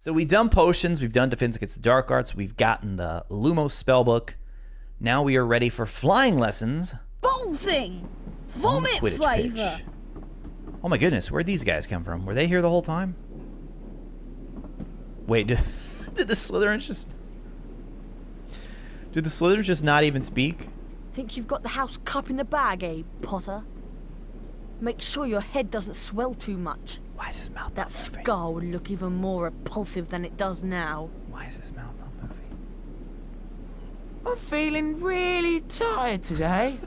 So we've done potions, we've done defense against the dark arts, we've gotten the Lumos spellbook. Now we are ready for flying lessons. Bolting! on the Vomit Quidditch flavour! pitch. Oh my goodness, where'd these guys come from? Were they here the whole time? Wait, did the Slytherins just... Did the Slytherins just not even speak? Think you've got the house cup in the bag, eh, Potter? Make sure your head doesn't swell too much. Why is his mouth That not moving? scar would look even more repulsive than it does now. Why is his mouth not moving? I'm feeling really tired today.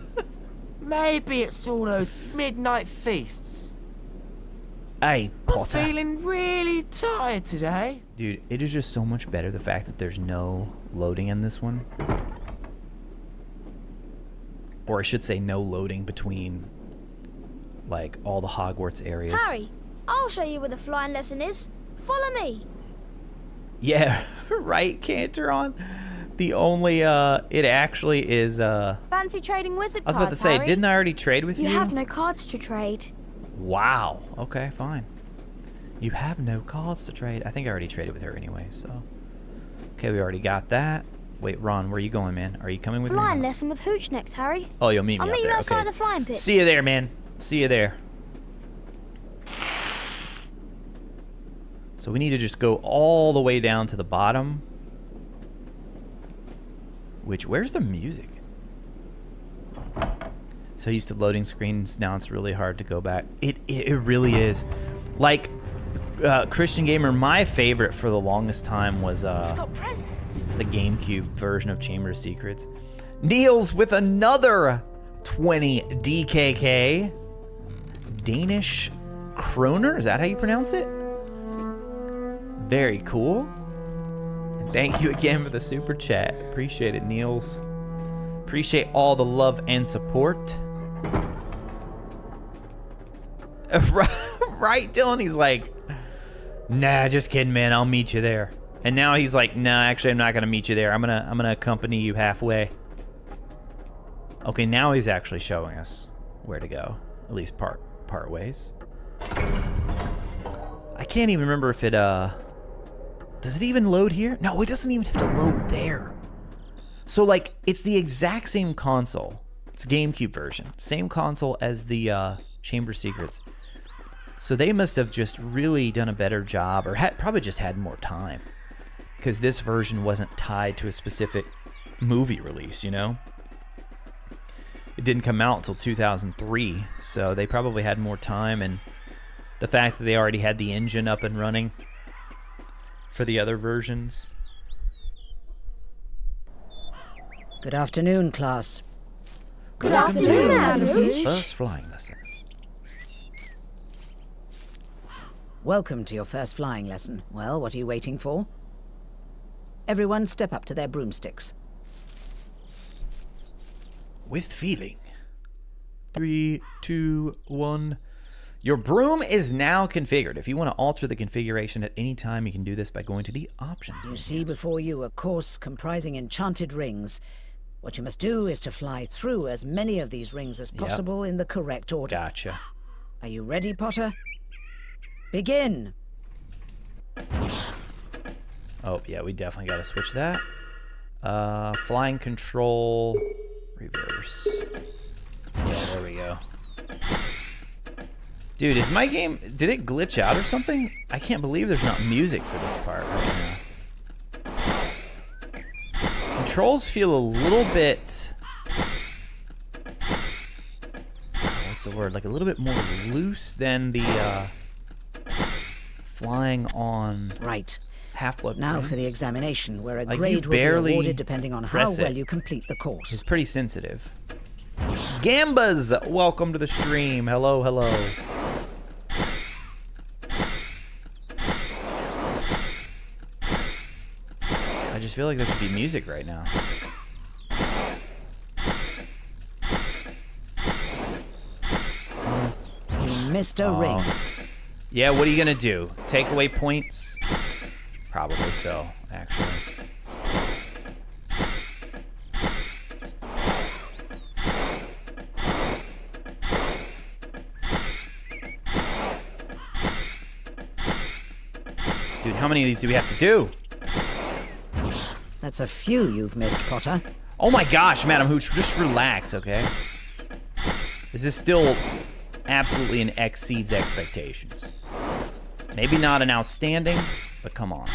Maybe it's all those midnight feasts. Hey, Potter. I'm feeling really tired today. Dude, it is just so much better the fact that there's no loading in this one. Or I should say no loading between, like, all the Hogwarts areas. Harry, I'll show you where the flying lesson is. Follow me. Yeah, right, Canteron. The only, it actually is, Fancy trading wizard I was about to cards, say, Harry? didn't I already trade with you? You have no cards to trade. Wow. Okay, fine. You have no cards to trade. I think I already traded with her anyway, so. Okay, we already got that. Wait, Ron, where are you going, man? Are you coming with Flying me? lesson with Hooch next, Harry. Oh, you'll meet me I'll out meet you there. outside Okay. the flying pit. See you there, man. See you there. So we need to just go all the way down to the bottom. Which, where's the music? So used to loading screens, now it's really hard to go back. It really is. Like, Christian Gamer, my favorite for the longest time was the GameCube version of Chamber of Secrets. Niels with another 20 DKK. Danish Kroner, is that how you pronounce it? Very cool. And thank you again for the super chat. Appreciate it, Niels. Appreciate all the love and support. Right, Dylan? He's like, nah, just kidding, man. I'll meet you there. And now he's like, nah, actually, I'm not gonna meet you there. I'm gonna accompany you halfway. Okay, now he's actually showing us where to go, at least part ways. I can't even remember if it does it even load here? No, it doesn't even have to load there. So like, it's the exact same console. It's a GameCube version, same console as the Chamber of Secrets. So they must have just really done a better job, or probably just had more time, because this version wasn't tied to a specific movie release, you know? It didn't come out until 2003, so they probably had more time, and the fact that they already had the engine up and running for the other versions. Good afternoon, class. Good afternoon, Madam Hooch. First flying lesson. Welcome to your first flying lesson. Well, what are you waiting for? Everyone step up to their broomsticks. With feeling. 3, 2, 1. Your broom is now configured. If you want to alter the configuration at any time, you can do this by going to the options. You see before you a course comprising enchanted rings. What you must do is to fly through as many of these rings as possible in the correct order. Gotcha. Are you ready, Potter? Begin! Oh, yeah, we definitely got to switch that. Flying control, reverse. Yeah, there we go. Dude, is my game, did it glitch out or something? I can't believe there's not music for this part right now. Controls feel a little bit, what's the word, like a little bit more loose than the flying on Right. Half-Blood Now Prince. for the examination, where a Like, you grade will barely be awarded depending on how press it. well you complete the course. It's pretty sensitive. Gambas, welcome to the stream. Hello, hello. I just feel like there should be music right now. You missed a ring. Yeah, what are you gonna do? Take away points? Probably so, actually. how many of these do we have to do? That's a few you've missed, Potter. Oh my gosh, Madam Hooch, just relax, okay? This is still absolutely an exceeds expectations. Maybe not an outstanding, but come on.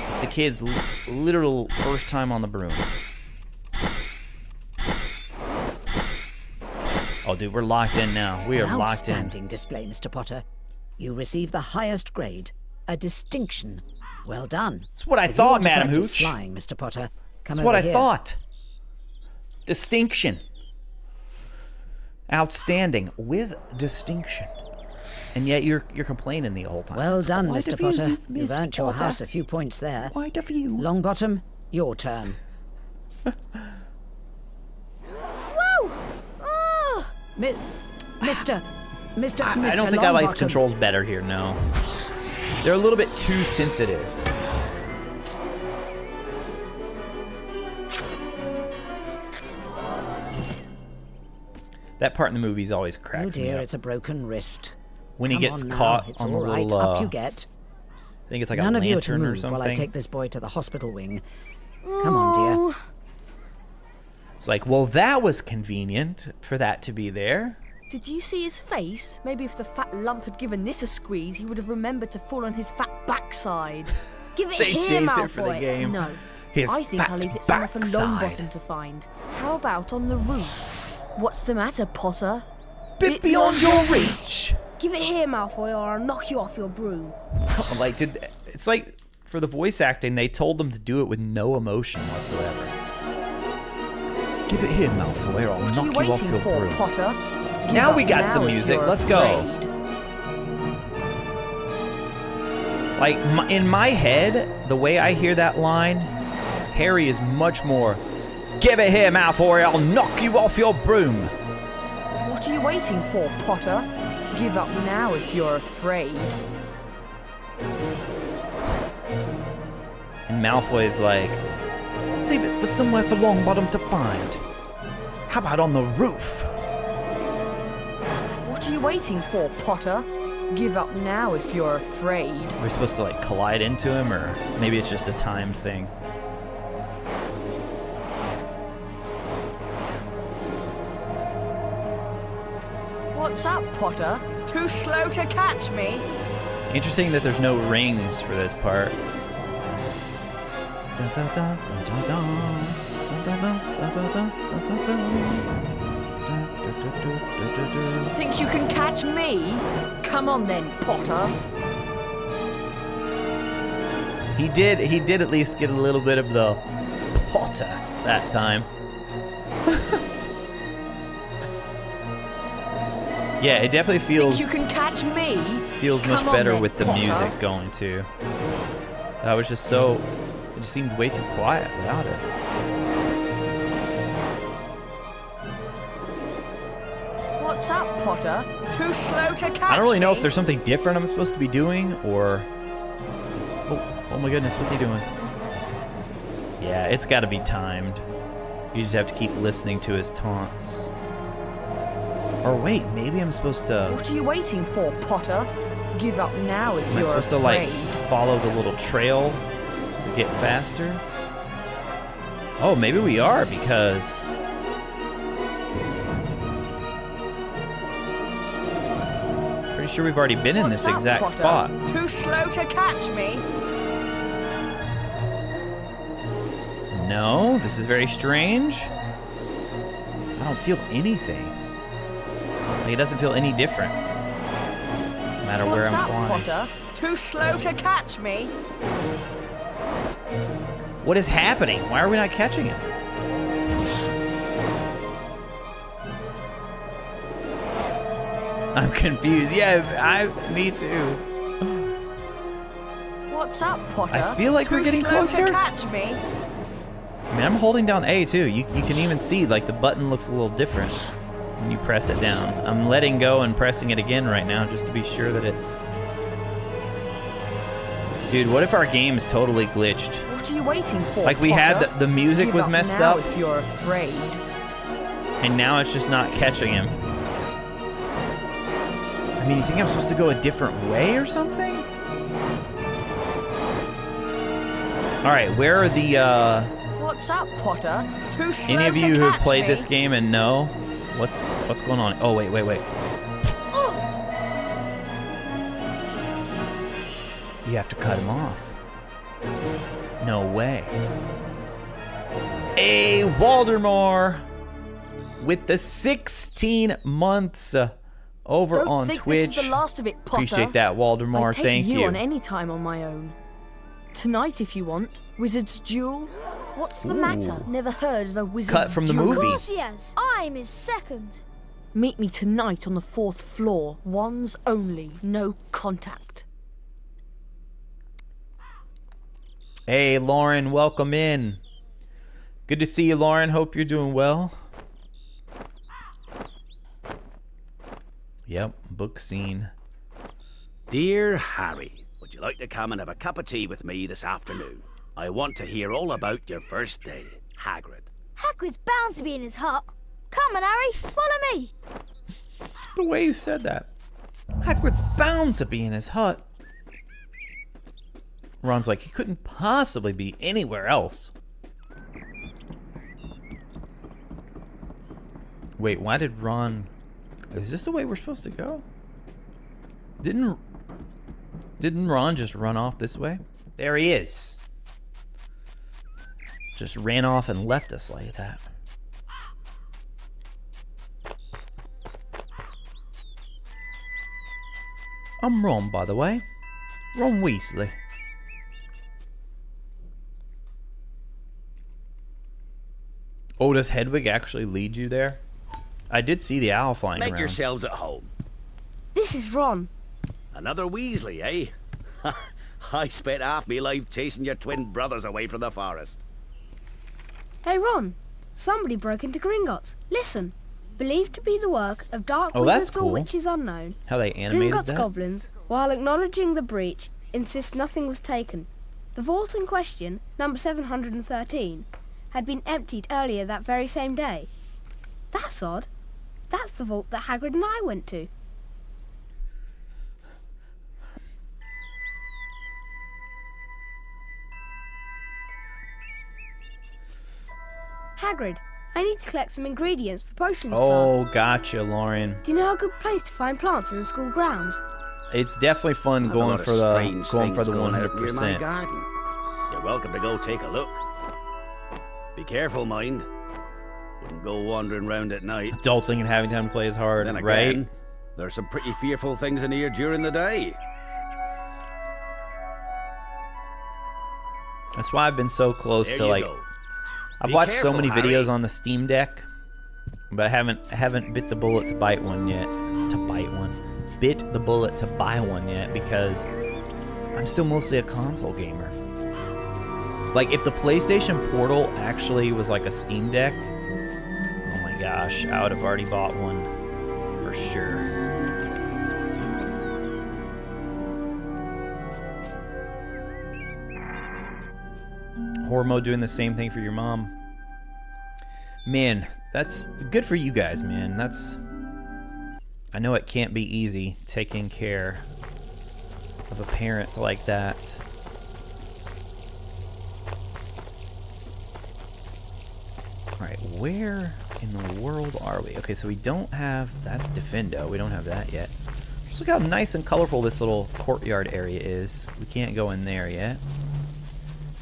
It's the kid's literal first time on the broom. Oh, dude, we're locked in now. We are locked in. Outstanding display, Mr. Potter. You received the highest grade, a distinction. Well done. That's what I If you thought, want to Madam practice Hooch. flying, Mr. Potter. Come That's over what I here. thought. Distinction. Outstanding with distinction. And yet you're complaining the whole time. Well done, Quite a Mr. few Potter. you've You've missed, earned your Potter. house a few points there. Quite a few. Longbottom, your turn. Woo! Ah! Mr. I don't think I like the controls better here, no. They're a little bit too sensitive. That part in the movies always cracks Oh dear, me up. it's a broken wrist. When he Come gets on now, caught it's on the all right. little, Up you get. I think it's like None a of you are to lantern or move while I something. take this boy to the hospital wing. Come on, dear. It's like, well, that was convenient for that to be there. Did you see his face? Maybe if the fat lump had given this a squeeze, he would have remembered to fall on his fat backside. Give it They here, changed it for the Malfoy. game. No. His I think fat I'll leave it somewhere for backside. Longbottom to find. How about on the roof? What's the matter, Potter? Bit beyond your reach. Give it here, Malfoy, or I'll knock you off your broom. Come on, like, it's like for the voice acting, they told them to do it with no emotion whatsoever. Give it here, Malfoy, or I'll What are you knock you off waiting your for, broom. Potter? Give Now up we got now some if music. you're Let's go. afraid. Like, in my head, the way I hear that line, Harry is much more, give it here, Malfoy, I'll knock you off your broom. What are you waiting for, Potter? Give up now if you're afraid. And Malfoy's like, save it for somewhere for Longbottom to find. How about on the roof? What are you waiting for, Potter? Give up now if you're afraid. We're supposed to, like, collide into him, or maybe it's just a time thing. What's up, Potter? Too slow to catch me? Interesting that there's no rings for this part. Dun, dun, dun, dun, dun, dun. Dun, dun, dun, dun, dun, dun, dun, dun, dun. Dun, dun, dun, dun, dun, dun, dun. Think you can catch me? Come on then, Potter. He did at least get a little bit of the Potter that time. Yeah, it definitely feels Think you can catch me? feels much Come on better then, with the Potter. music going too. That was just so, it just seemed way too quiet without it. What's up, Potter? Too slow to catch me? I don't really know if there's something different I'm supposed to be doing, or... Oh my goodness, what's he doing? Yeah, it's got to be timed. You just have to keep listening to his taunts. Or wait, maybe I'm supposed to... What are you waiting for, Potter? Give up now if Am I you're supposed to, afraid. like, follow the little trail to get faster? Oh, maybe we are, because... Pretty sure we've already been in this What's up, exact Potter? spot. Too slow to catch me? No, this is very strange. I don't feel anything. Like, it doesn't feel any different. No matter where What's I'm up, flying. Potter? Too slow to catch me? What is happening? Why are we not catching him? I'm confused. Yeah, me too. What's up, Potter? I feel like Too we're getting slow closer. to catch me? I mean, I'm holding down A too. You can even see, like, the button looks a little different when you press it down. I'm letting go and pressing it again right now just to be sure that it's... Dude, what if our game is totally glitched? What are you waiting for, Like, we Potter? had the music Give was up messed now up, if you're afraid. and now it's just not catching him. I mean, you think I'm supposed to go a different way or something? Alright, where are the, What's up, Potter? Too slow any of to you who have catch played me? this game and know what's going on? Oh, wait. You have to cut him off. No way. Hey, Voldemort with the 16 months over Don't on think Twitch. This is the last of it, Potter. Appreciate that, Voldemort. I'd take Thank you. on any time on my own. Tonight, if you want. Wizard's Duel. What's the matter? Never heard of a Wizard's Cut from the Duel? movie. Of course he has. I'm his second. Meet me tonight on the 4th floor. Ones only. No contact. Hey, Lauren, welcome in. Good to see you, Lauren. Hope you're doing well. Yep, book scene. Dear Harry, would you like to come and have a cup of tea with me this afternoon? I want to hear all about your first day, Hagrid. Hagrid's bound to be in his hut. Come on, Harry, follow me. The way you said that. Hagrid's bound to be in his hut. Ron's like, he couldn't possibly be anywhere else. Wait, why did Ron... Is this the way we're supposed to go? Didn't Ron just run off this way? There he is. Just ran off and left us like that. I'm Ron, by the way. Ron Weasley. Oh, does Hedwig actually lead you there? I did see the owl flying Make around. yourselves at home. This is Ron. Another Weasley, eh? I spent half me life chasing your twin brothers away from the forest. Hey Ron, somebody broke into Gringotts. Listen. Believed to be the work of dark Oh, that's wizards or cool. witches unknown. How they animated Gringotts that? goblins, while acknowledging the breach, insist nothing was taken. The vault in question, number 713, had been emptied earlier that very same day. That's odd. That's the vault that Hagrid and I went to. Hagrid, I need to collect some ingredients for potions Oh, class. gotcha, Lauren. Do you know a good place to find plants in the school grounds? It's definitely fun Have a going lot of for the strange things the growing out near my 100%. garden. You're welcome to go take a look. Be careful, mind. Wouldn't go wandering round at night. Adulting and having time to play is hard, Then again, right? there's some pretty fearful things in here during the day. That's why I've been so close There to you like. go. I've Be watched so careful, many Harry. videos on the Steam Deck, but I haven't bit the bullet to bite one yet. Bit the bullet to buy one yet because I'm still mostly a console gamer. Like if the PlayStation Portal actually was like a Steam Deck, oh my gosh, I would have already bought one for sure. Horror mode doing the same thing for your mom. Man, that's good for you guys, man. I know it can't be easy taking care of a parent like that. Alright, where in the world are we? Okay, so we don't have... That's Defendo. We don't have that yet. Just look how nice and colorful this little courtyard area is. We can't go in there yet.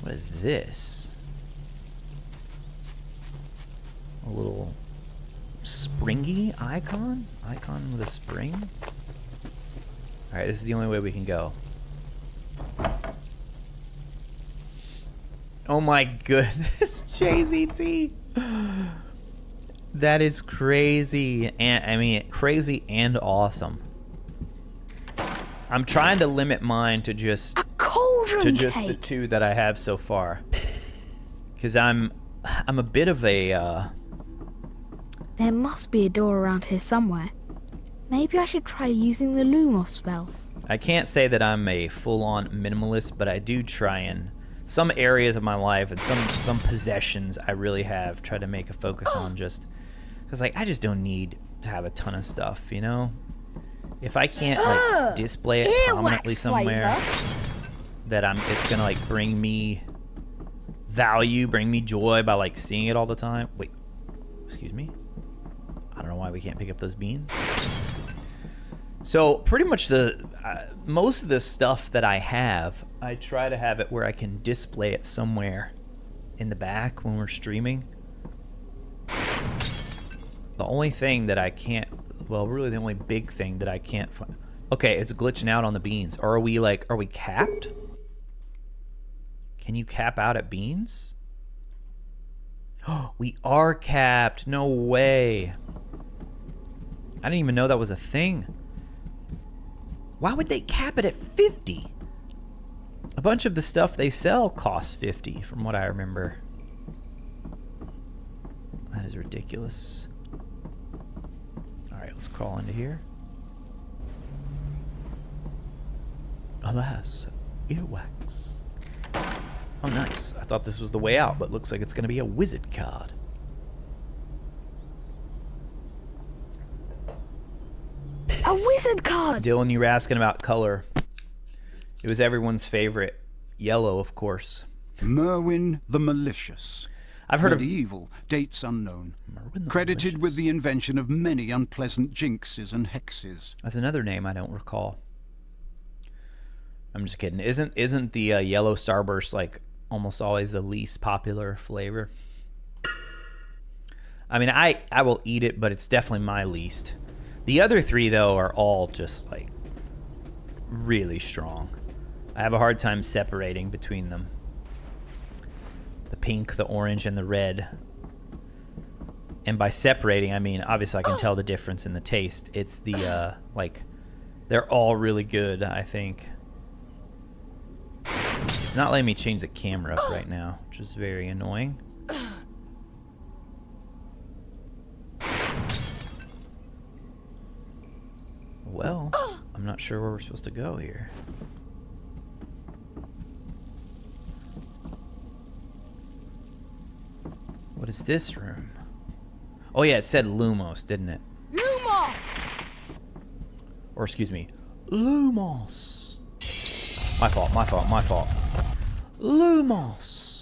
What is this? A little springy icon? Icon with a spring? Alright, this is the only way we can go. Oh my goodness, JZT! That is crazy. And I mean, crazy and awesome. I'm trying to limit mine to just... Cauldron to just cake. the two that I have so far, because I'm a bit of a There must be a door around here somewhere. Maybe I should try using the Lumos spell. I can't say that I'm a full-on minimalist, but I do try and some areas of my life and some possessions I really have tried to make a focus on, just because like I just don't need to have a ton of stuff, you know. If I can't like display it prominently earwax somewhere flavour. that it's gonna like bring me value, bring me joy by like seeing it all the time. Wait, excuse me. I don't know why we can't pick up those beans. So pretty much the most of the stuff that I have, I try to have it where I can display it somewhere in the back when we're streaming. The only thing that I can't, well, really the only big thing that I can't find. Okay, it's glitching out on the beans. Or are we like, are we capped? Can you cap out at beans? Oh, we are capped. No way. I didn't even know that was a thing. Why would they cap it at 50? A bunch of the stuff they sell costs 50, from what I remember. That is ridiculous. Alright, let's crawl into here. Alas, earwax. Oh, nice. I thought this was the way out, but looks like it's going to be a wizard card. A wizard card! Dylan, you were asking about color. It was everyone's favorite. Yellow, of course. Merwin the Malicious. I've heard of Medieval, dates unknown. Merwin the Credited with Malicious. the invention of many unpleasant jinxes and hexes. That's another name I don't recall. I'm just kidding. Isn't the yellow starburst like almost always the least popular flavor? I mean, I will eat it, but it's definitely my least. The other three, though, are all just like really strong. I have a hard time separating between them. The pink, the orange, and the red. And by separating, I mean, obviously I can tell the difference in the taste. It's the, like, they're all really good, I think. It's not letting me change the camera up right now, which is very annoying. Well, I'm not sure where we're supposed to go here. What is this room? Oh yeah, it said Lumos, didn't it? Lumos! Or excuse me, Lumos. My fault, my fault, my fault. Lumos.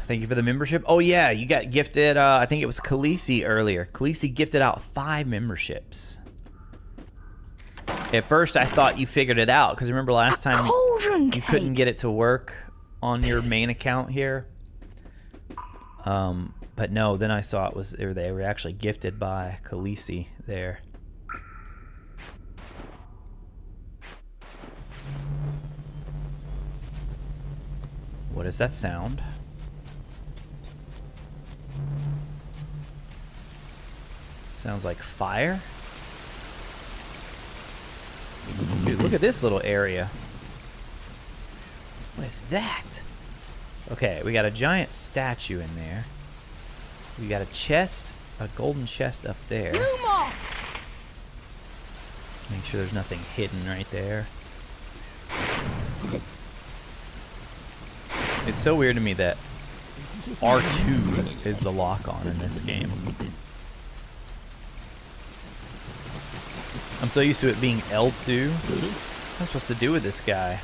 Thank you for the membership. Oh yeah, you got gifted, I think it was Khaleesi earlier. Khaleesi gifted out 5 memberships. At first I thought you figured it out, because remember last time you couldn't get it to work on your main account here. But no, then I saw it was, they were actually gifted by Khaleesi there. What is that sound? Sounds like fire. Dude, look at this little area. What is that? Okay, we got a giant statue in there. We got a chest, a golden chest up there. Make sure there's nothing hidden right there. It's so weird to me that R2 is the lock-on in this game. I'm so used to it being L2. What am I supposed to do with this guy?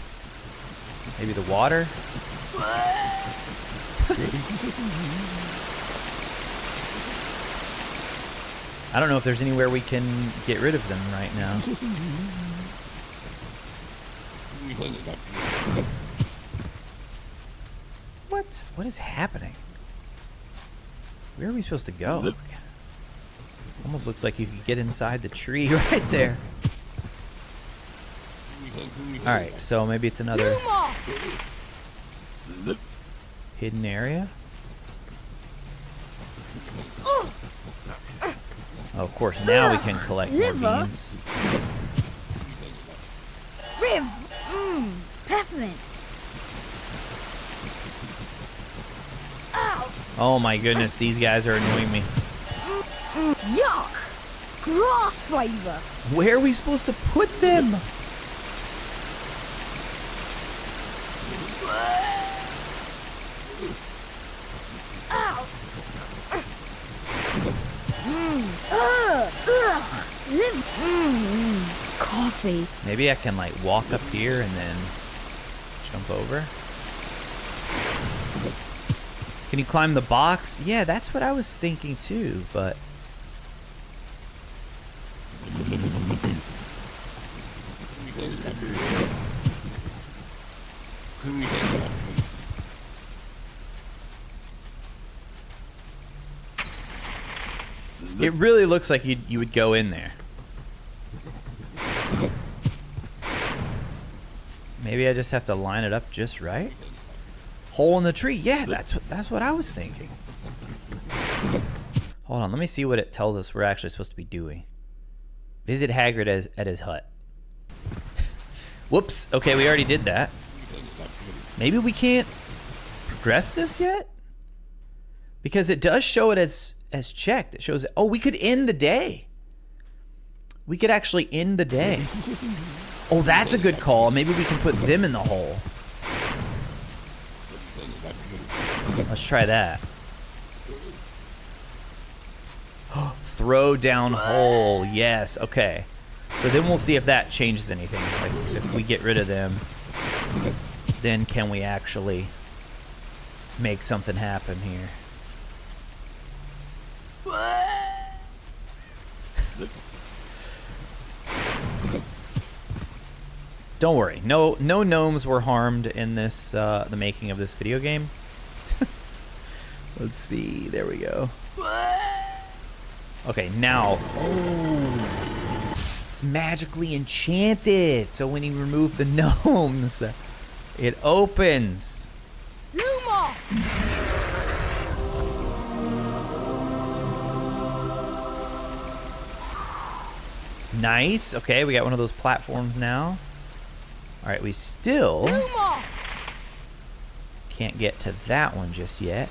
Maybe the water? I don't know if there's anywhere we can get rid of them right now. What? What is happening? Where are we supposed to go? Almost looks like you could get inside the tree right there. Alright, so maybe it's another hidden area. Oh, of course, now we can collect more beans. Riv! Peppermint. Oh my goodness, these guys are annoying me. Yuck! Grass flavor. Where are we supposed to put them? Coffee. Maybe I can like walk up here and then jump over. Can you climb the box? Yeah, that's what I was thinking too, but it really looks like you would go in there. Maybe I just have to line it up just right. Hole in the tree. Yeah, that's what I was thinking. Hold on, let me see what it tells us we're actually supposed to be doing. Visit Hagrid at his hut. Whoops. Okay, we already did that. Maybe we can't progress this yet? Because it does show it as checked. It shows, oh, we could end the day. We could actually end the day. Oh, that's a good call. Maybe we can put them in the hole. Let's try that. Throw down hole. Yes. Okay. So then we'll see if that changes anything. Like if we get rid of them, then can we actually make something happen here? Don't worry. No gnomes were harmed in this the making of this video game. Let's see. There we go. Okay, now. Oh, it's magically enchanted. So when you remove the gnomes, it opens. Lumos! Nice. Okay, we got one of those platforms now. All right, we still can't get to that one just yet.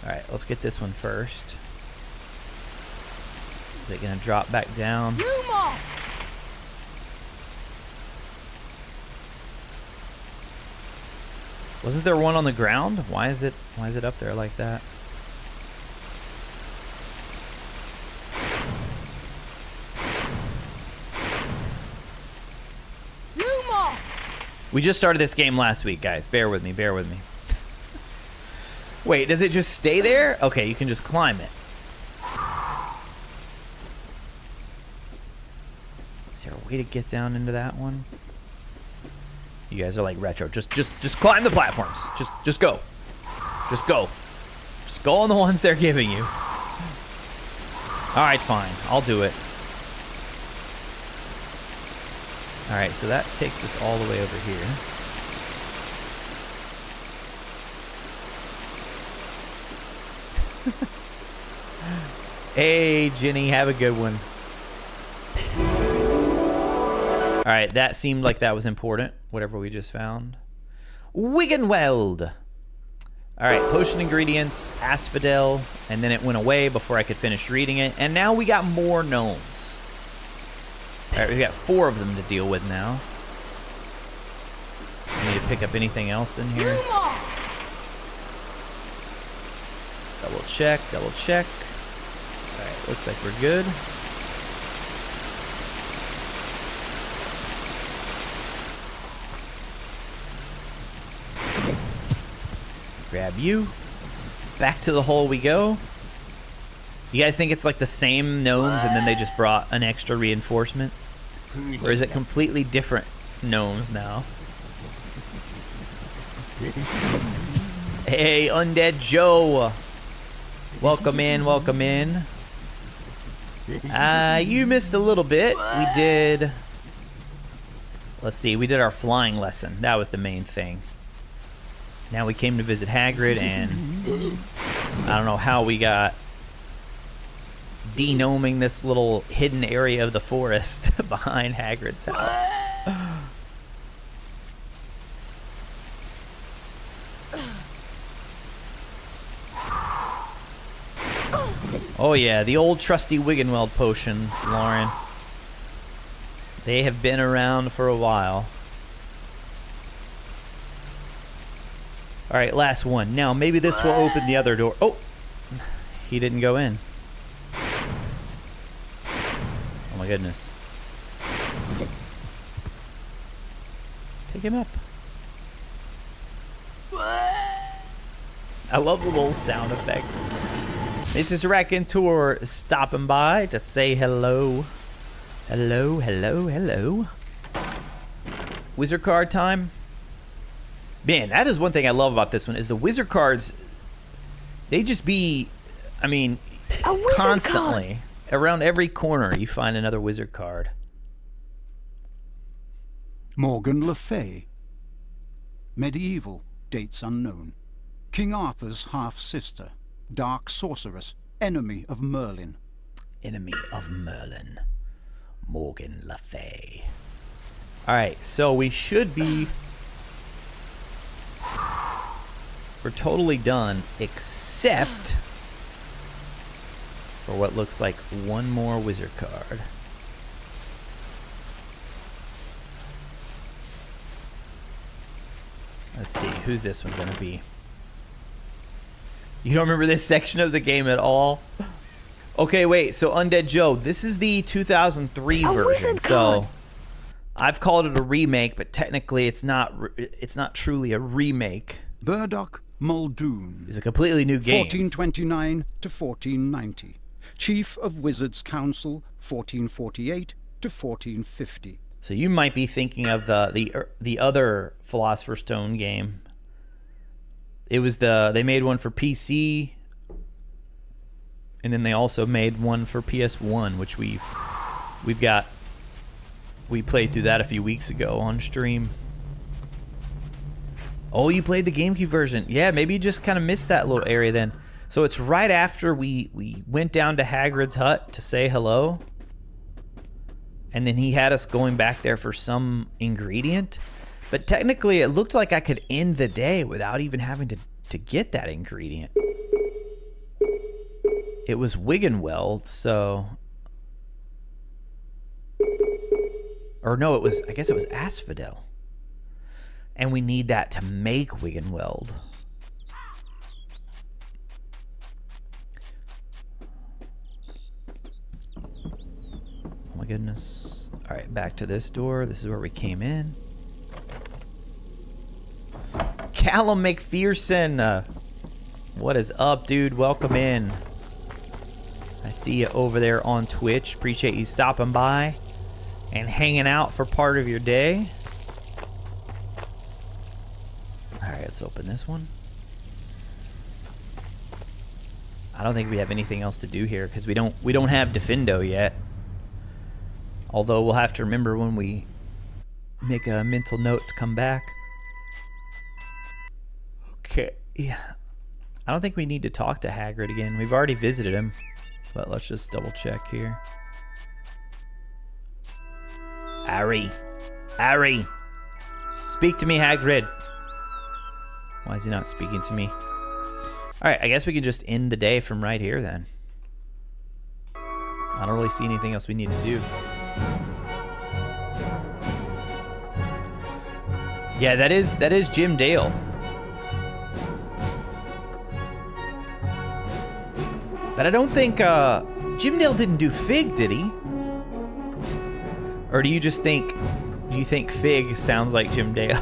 All right, let's get this one first. Is it gonna drop back down? Wasn't there one on the ground? Why is it up there like that? We just started this game last week, guys. Bear with me, bear with me. Wait, does it just stay there? Okay, you can just climb it. Is there a way to get down into that one? You guys are like retro. Just climb the platforms. Just go. Just go. Just go on the ones they're giving you. Alright, fine. I'll do it. Alright, so that takes us all the way over here. Hey, Jenny, have a good one. Alright, that seemed like that was important, whatever we just found. Wiggenweld! Alright, potion ingredients, asphodel, and then it went away before I could finish reading it. And now we got more gnomes. Alright, we got 4 of them to deal with now. I need to pick up anything else in here. Double check, double check. Alright, looks like we're good. Grab you. Back to the hole we go. You guys think it's like the same gnomes and then they just brought an extra reinforcement? Or is it completely different gnomes now? Hey, Undead Joe. Welcome in, welcome in. You missed a little bit. We did... Let's see, we did our flying lesson. That was the main thing. Now we came to visit Hagrid, and I don't know how we got de-gnoming this little hidden area of the forest behind Hagrid's house. Oh yeah, the old trusty Wiggenweld potions, Lauren. They have been around for a while. Alright, last one. Now, maybe this will open the other door. Oh! He didn't go in. my goodness. Pick him up. I love the little sound effect. This is RACONTEUR stopping by to say hello. Hello, hello, hello. Wizard card time. Man, that is one thing I love about this one is the wizard cards. They just be, I mean, constantly around every corner you find another wizard card. Morgan Le Fay. Medieval, dates unknown. King Arthur's half-sister. Dark sorceress, enemy of Merlin. Enemy of Merlin. Morgan Le Fay. Alright, so we should be... We're totally done, except for what looks like one more wizard card. Let's see, who's this one gonna be? You don't remember this section of the game at all? Okay, wait, so Undead Joe, this is the 2003 version, so I've called it a remake, but technically it's not truly a remake. Burdock Muldoon. It's a completely new game. 1429 to 1490. Chief of Wizards' Council, 1448 to 1450. So you might be thinking of the other Philosopher's Stone game. It was they made one for PC, and then they also made one for PS1, which we played through that a few weeks ago on stream. Oh, you played the GameCube version. Yeah, maybe you just kind of missed that little area then. So it's right after we went down to Hagrid's hut to say hello. And then he had us going back there for some ingredient. But technically, it looked like I could end the day without even having to get that ingredient. It was Wiggenweld, so... Or no, I guess it was Asphodel. And we need that to make Wiggenweld. Oh my goodness. Alright, back to this door. This is where we came in. Callum McPherson. What is up, dude? Welcome in. I see you over there on Twitch. Appreciate you stopping by and hanging out for part of your day. Alright, let's open this one. I don't think we have anything else to do here because we don't have Defendo yet. Although we'll have to remember when we make a mental note to come back. Okay, yeah. I don't think we need to talk to Hagrid again. We've already visited him. But let's just double check here. Harry. Harry. Speak to me, Hagrid. Why is he not speaking to me? Alright, I guess we could just end the day from right here then. I don't really see anything else we need to do. Yeah, that is Jim Dale. But I don't think Jim Dale didn't do Fig, did he? Or do you think Fig sounds like Jim Dale?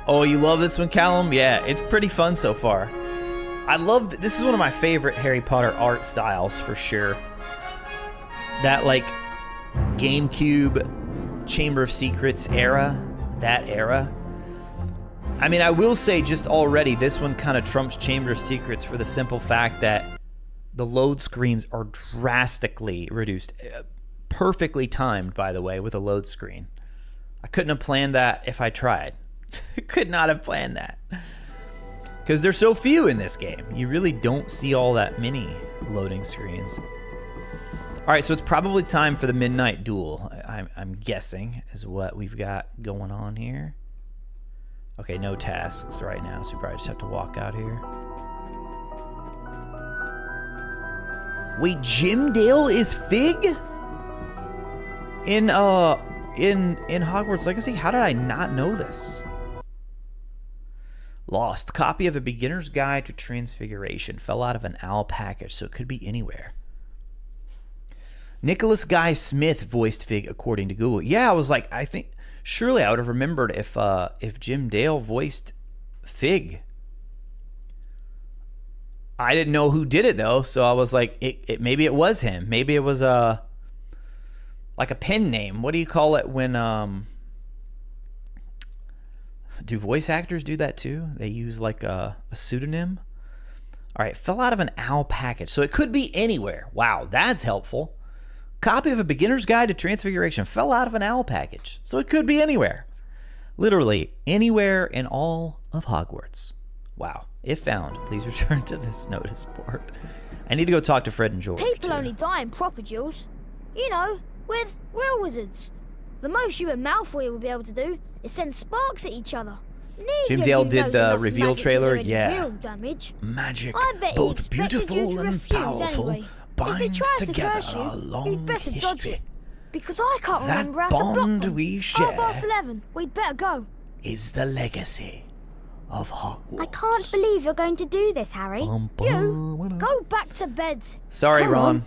Oh, you love this one, Callum? Yeah, it's pretty fun so far. This is one of my favorite Harry Potter art styles for sure. That like GameCube Chamber of Secrets era, that era. I mean, I will say just already, this one kind of trumps Chamber of Secrets for the simple fact that the load screens are drastically reduced. Perfectly timed, by the way, with a load screen. I couldn't have planned that if I tried. Could not have planned that. Because there's so few in this game. You really don't see all that many loading screens. Alright, so it's probably time for the Midnight Duel, I'm guessing, is what we've got going on here. Okay, no tasks right now, so we probably just have to walk out here. Wait, Jim Dale is Fig? In Hogwarts Legacy? How did I not know this? Lost. Copy of a beginner's guide to transfiguration. Fell out of an owl package, so it could be anywhere. Nicholas Guy Smith voiced Fig according to Google. Yeah, I was like, I think surely I would have remembered if Jim Dale voiced Fig. I didn't know who did it though, so I was like, maybe it was him. Maybe it was like a pen name. What do you call it when do voice actors do that too? They use like a pseudonym. All right, fell out of an owl package, so it could be anywhere. Wow, that's helpful. Copy of a beginner's guide to transfiguration. Fell out of an owl package, so it could be anywhere. Literally anywhere in all of Hogwarts. Wow. If found, please return to this notice board. I need to go talk to Fred and George. People too. only die in proper duels. You know, with real wizards. The most you and Malfoy will be able to do is send sparks at each other. Jim Neither Dale of you did knows the enough reveal magic to trailer. do any Yeah. real damage. Magic, I bet he both expected you beautiful to and refuse powerful, anyway. If he binds tries to together curse a you, long you'd better dodge history. it. Because I can't That remember how to block bond them. we share 11. We'd better go. is the legacy of Hogwarts. I can't believe you're going to do this, Harry. Bum, bum, You, go back to bed. Sorry, Come Ron.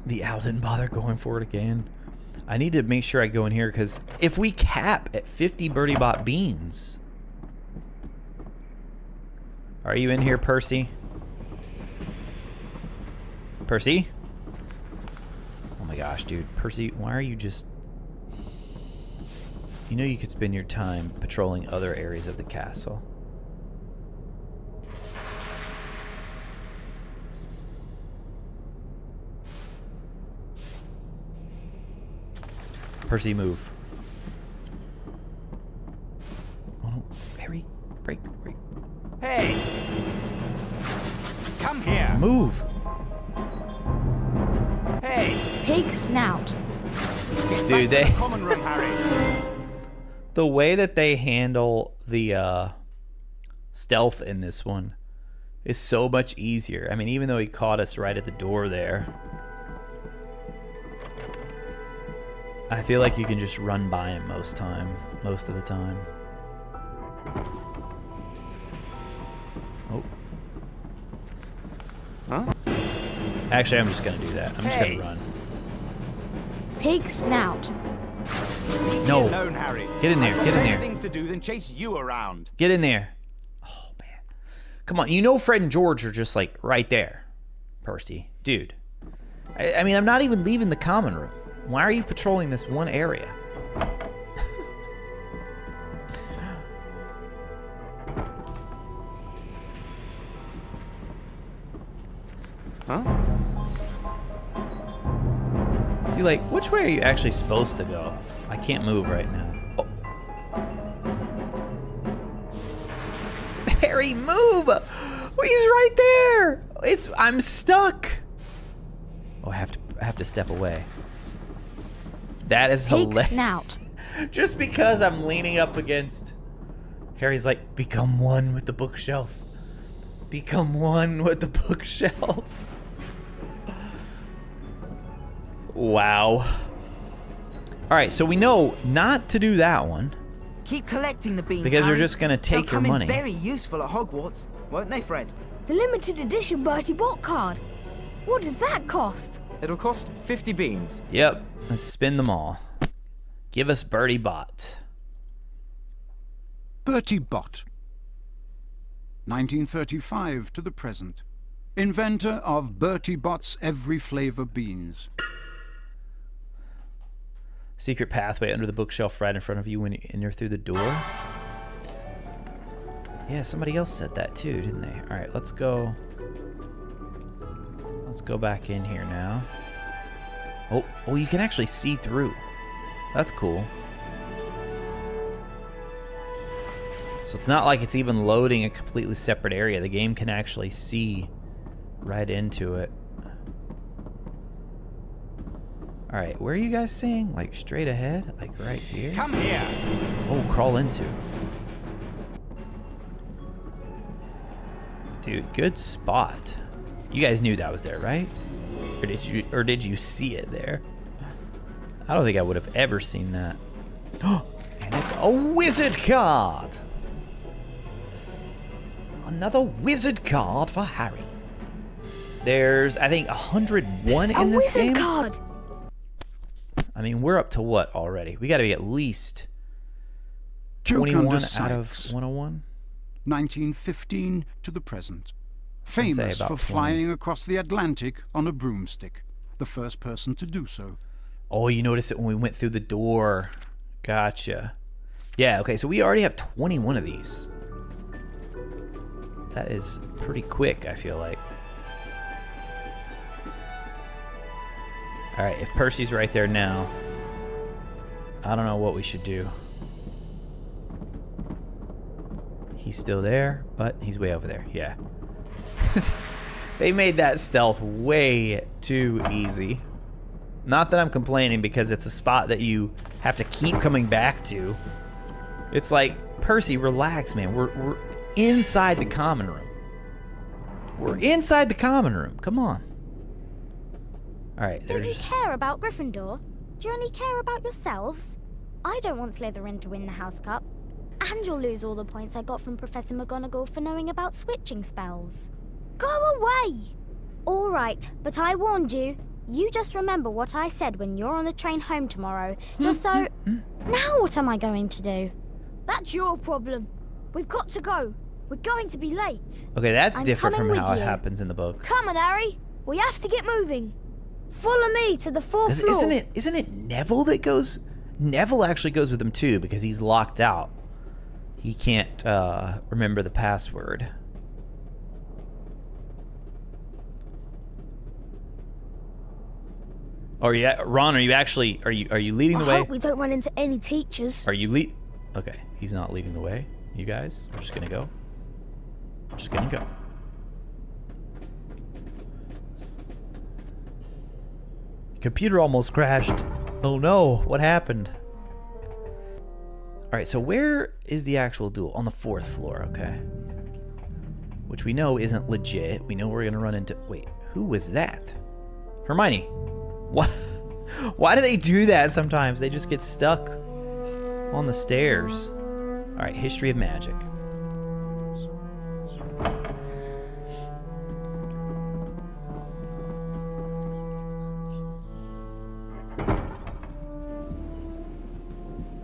The owl didn't bother going for it again. I need to make sure I go in here because if we cap at 50 Birdie Bot beans. Are you in here, Percy? Percy? Oh my gosh, dude. Percy, why are you just... You know you could spend your time patrolling other areas of the castle. Percy, move. Oh no, Harry, break. Hey! Come here! Move! Hey! Pig snout. Dude, they... Common room, Harry. The way that they handle the stealth in this one is so much easier. I mean, even though he caught us right at the door there, I feel like you can just run by him most of the time. Oh. Huh? Actually, I'm just gonna do that. I'm just Hey. gonna run. Pig snout. No. Alone, Harry. Get in there, I've got get in better there. things to do than chase you around. Get in there. Oh, man. Come on. You know Fred and George are just, like, right there. Percy. Dude. I mean, I'm not even leaving the common room. Why are you patrolling this one area? Huh? See, like, which way are you actually supposed to go? I can't move right now. Oh. Harry, move! Oh, he's right there! I'm stuck! Oh, I have to step away. That is Pig hilarious. snout. Just because I'm leaning up against... Harry's like, become one with the bookshelf. Become one with the bookshelf. Wow. Alright, so we know not to do that one. Keep collecting the beans, Because Harry. they're just going to take They'll your come money. in very useful at Hogwarts, won't they, Fred? The limited edition Bertie Bott card. What does that cost? It'll cost 50 beans. Yep, let's spin them all. Give us Birdie Bot. Bertie Bott. 1935 to the present. Inventor of Bertie Bott's every flavor beans. Secret pathway under the bookshelf right in front of you when you enter through the door. Yeah, somebody else said that too, didn't they? All right, let's go. Let's go back in here now. Oh, you can actually see through. That's cool. So it's not like it's even loading a completely separate area. The game can actually see right into it. All right, where are you guys seeing? Like straight ahead? Like right here? Come here. Oh, crawl into. Dude, good spot. You guys knew that was there, right? Or did you see it there? I don't think I would have ever seen that. And it's a wizard card. Another wizard card for Harry. There's, I think, 101 in this game. A wizard card! I mean, we're up to what already? We got to be at least 21 out of 101. 1915 to the present. Famous for flying across the Atlantic on a broomstick. The first person to do so. Oh, you noticed it when we went through the door. Gotcha. Yeah, okay, so we already have 21 of these. That is pretty quick, I feel like. Alright, if Percy's right there now, I don't know what we should do. He's still there, but he's way over there. Yeah. They made that stealth way too easy. Not that I'm complaining, because it's a spot that you have to keep coming back to. It's like, Percy, relax, man. We're inside the common room. We're inside the common room. Come on. Alright, Don't you care about Gryffindor? Do you only care about yourselves? I don't want Slytherin to win the House Cup. And you'll lose all the points I got from Professor McGonagall for knowing about switching spells. Go away! All right, but I warned you. You just remember what I said when you're on the train home tomorrow. You're so... Now what am I going to do? That's your problem. We've got to go. We're going to be late. Okay, that's I'm different from coming how with it you. happens in the books. Come on, Harry. We have to get moving. Follow me to the fourth floor. Isn't it Neville that goes? Neville actually goes with him too, because he's locked out. He can't remember the password. Or yeah, Ron, are you leading the I way? hope we don't run into any teachers. Are you Okay, he's not leading the way. You guys, we're just gonna go. We're just gonna go. Computer almost crashed. Oh no, what happened? Alright, so where is the actual duel? On the 4th floor, okay. Which we know isn't legit. We know we're gonna run into... Wait, who was that? Hermione. What? Why do they do that sometimes? They just get stuck on the stairs. Alright, history of magic.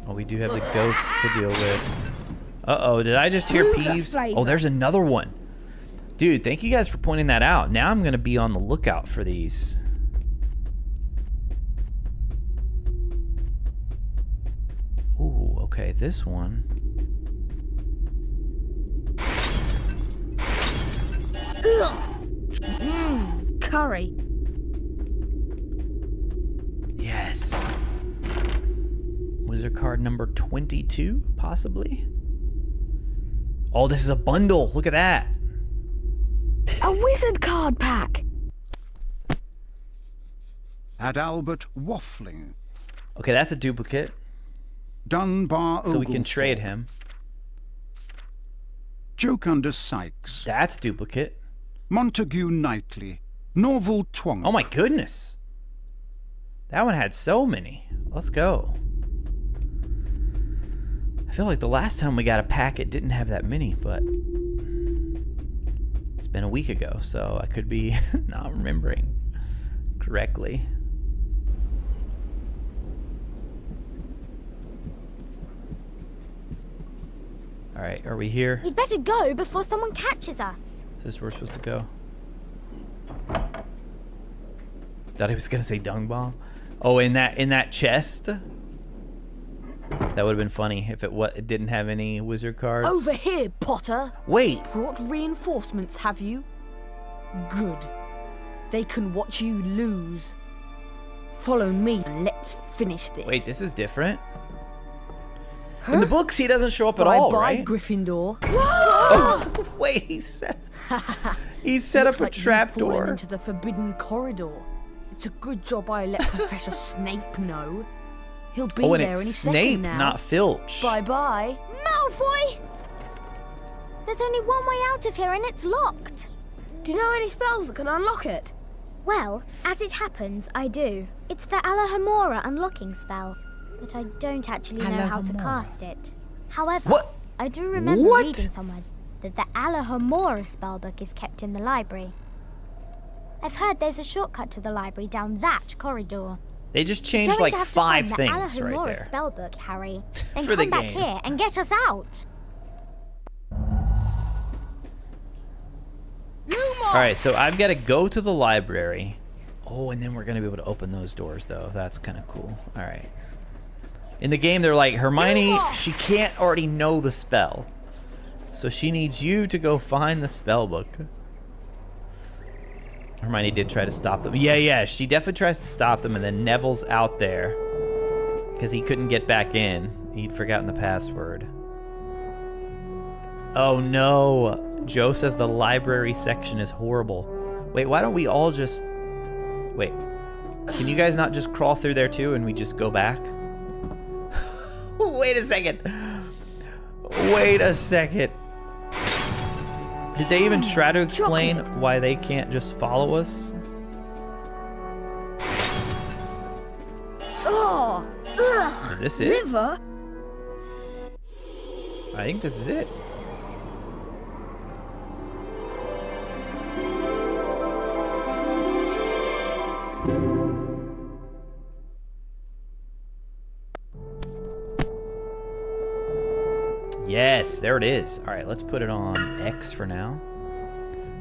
Oh, we do have the ghosts to deal with. Uh-oh, did I just hear Peeves? Oh, there's another one. Dude, thank you guys for pointing that out. Now I'm going to be on the lookout for these. Ooh, okay, this one. Curry. Yes. Wizard card number 22, possibly? Oh, this is a bundle. Look at that. A wizard card pack. Had Albert waffling. Okay, that's a duplicate. Dunbar So we can Oglethorpe. trade him. Jocunda Sykes. That's duplicate. Montague Knightley. Norval Twonk. Oh my goodness. That one had so many. Let's go. I feel like the last time we got a pack, it didn't have that many, but it's been a week ago, so I could be not remembering correctly. All right, are we here? We'd better go before someone catches us. Is this where we're supposed to go? Thought he was gonna say dung bomb. Oh, in that chest. That would have been funny if it didn't have any wizard cards. Over here, Potter. Wait. Brought reinforcements, have you? Good. They can watch you lose. Follow me and let's finish this. Wait, this is different. In the books, he doesn't show up at all, right? Bye-bye, Gryffindor. Oh, wait, he set up a Like trapdoor. you've fallen into the forbidden corridor. It's a good job I let Professor Snape know. He'll be Oh, and there it's any Snape, second now. not Filch. Bye-bye. Malfoy! There's only one way out of here and it's locked. Do you know any spells that can unlock it? Well, as it happens, I do. It's the Alohomora unlocking spell, but I don't actually know how to cast it. However, What? I do remember What? reading somewhere that the Alohomora spellbook is kept in the library. I've heard there's a shortcut to the library down that corridor. They just You're changed going like to have to 5 find things the right Alohomora there. spellbook, Harry, and For the come back game. here and get us out. Alright, so I've got to go to the library. Oh, and then we're going to be able to open those doors, though. That's kind of cool. Alright. In the game, they're like, Hermione, she can't already know the spell. So she needs you to go find the spell book. Hermione did try to stop them. Yeah, she definitely tries to stop them, and then Neville's out there. Because he couldn't get back in. He'd forgotten the password. Oh no! Joe says the library section is horrible. Wait, why don't we all just... Wait. Can you guys not just crawl through there too and we just go back? Wait a second. Wait a second. Did they even try to explain why they can't just follow us? Oh, ugh. Is this it? River? I think this is it. Yes, there it is. All right, let's put it on X for now.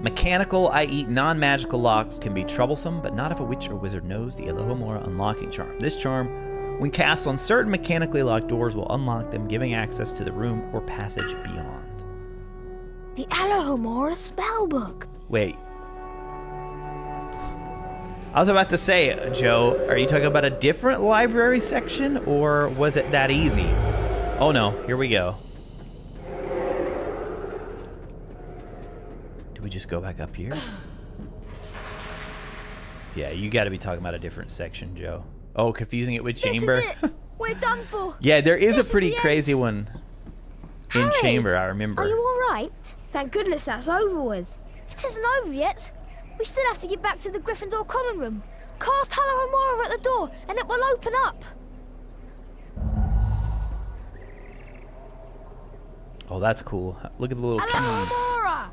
Mechanical, i.e. non-magical locks can be troublesome, but not if a witch or wizard knows the Alohomora unlocking charm. This charm, when cast on certain mechanically locked doors, will unlock them, giving access to the room or passage beyond. The Alohomora spellbook. Wait. I was about to say, Joe, are you talking about a different library section, or was it that easy? Oh no, here we go. Do we just go back up here? Yeah, you gotta be talking about a different section, Joe. Oh, confusing it with Chamber? This is it. We're done for. Yeah, there is This a pretty is the crazy one in Harry, Chamber, I remember. Are you all right? Thank goodness that's over with. It isn't over yet. We still have to get back to the Gryffindor common room. Cast Alohomora at the door, and it will open up. Oh, that's cool. Look at the little keys. Alohomora!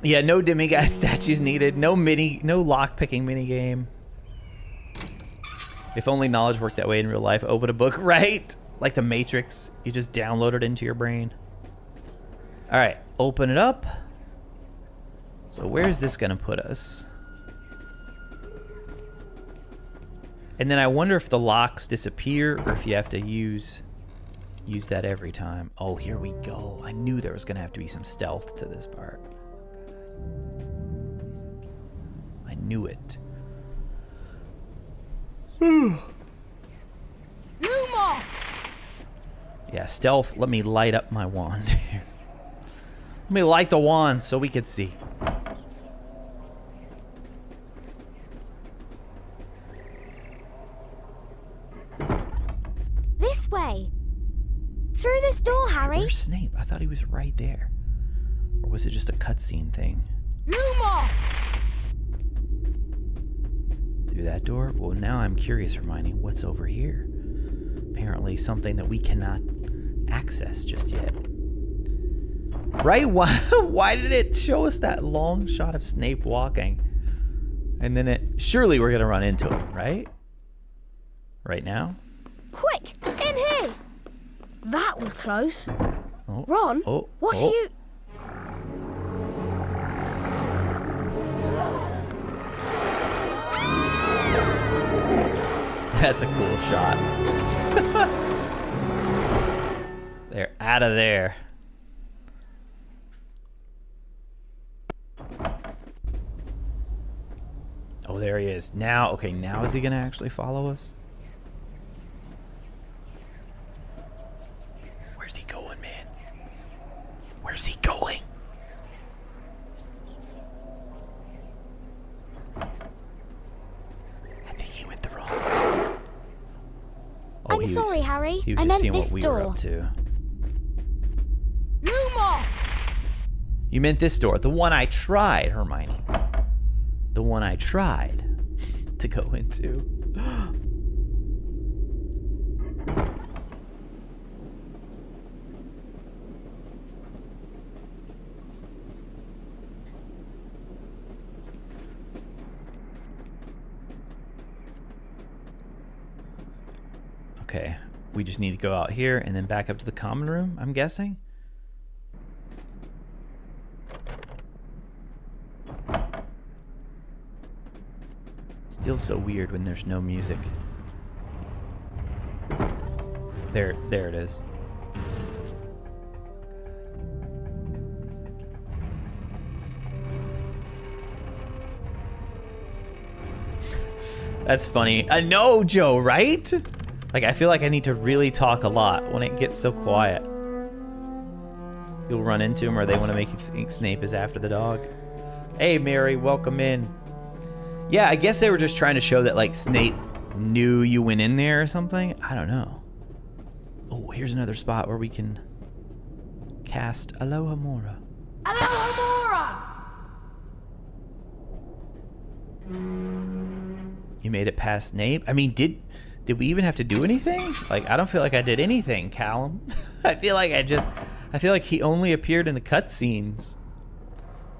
Yeah, no demiguise statues needed. No lock-picking minigame. If only knowledge worked that way in real life. Open a book, right? Like the Matrix. You just download it into your brain. All right, open it up. So where's this gonna put us? And then I wonder if the locks disappear or if you have to use that every time. Oh, here we go. I knew there was gonna have to be some stealth to this part. I knew it. Lumos! Yeah, stealth. Let me light up my wand here. Let me light the wand so we can see. This way. Through this door, Harry. Where's Snape? I thought he was right there. Or was it just a cutscene thing? Lumos! Through that door? Well, now I'm curious, Hermione. What's over here? Apparently something that we cannot access just yet. Right? Why did it show us that long shot of Snape walking? And then surely we're going to run into him, right? Right now? Quick, in here. That was close. Oh, Ron, what are you... That's a cool shot. They're out of there. Oh, there he is. Now, okay, now is he gonna actually follow us? Where's he going, man? Where's he going? I think he went the wrong way. Oh, I'm sorry, Harry. He was I just meant seeing this what we door. were up to. Lumos! You meant this door. The one I tried, Hermione. The one I tried to go into. Okay, we just need to go out here and then back up to the common room, I'm guessing. Still so weird when there's no music. There it is. That's funny. I know, Joe, right? Like, I feel like I need to really talk a lot when it gets so quiet. You'll run into him, or they want to make you think Snape is after the dog. Hey, Mary, welcome in. Yeah, I guess they were just trying to show that, like, Snape knew you went in there or something. I don't know. Oh, here's another spot where we can cast Alohomora. Alohomora! You made it past Snape? I mean, did we even have to do anything? Like, I don't feel like I did anything, Callum. I feel like he only appeared in the cutscenes.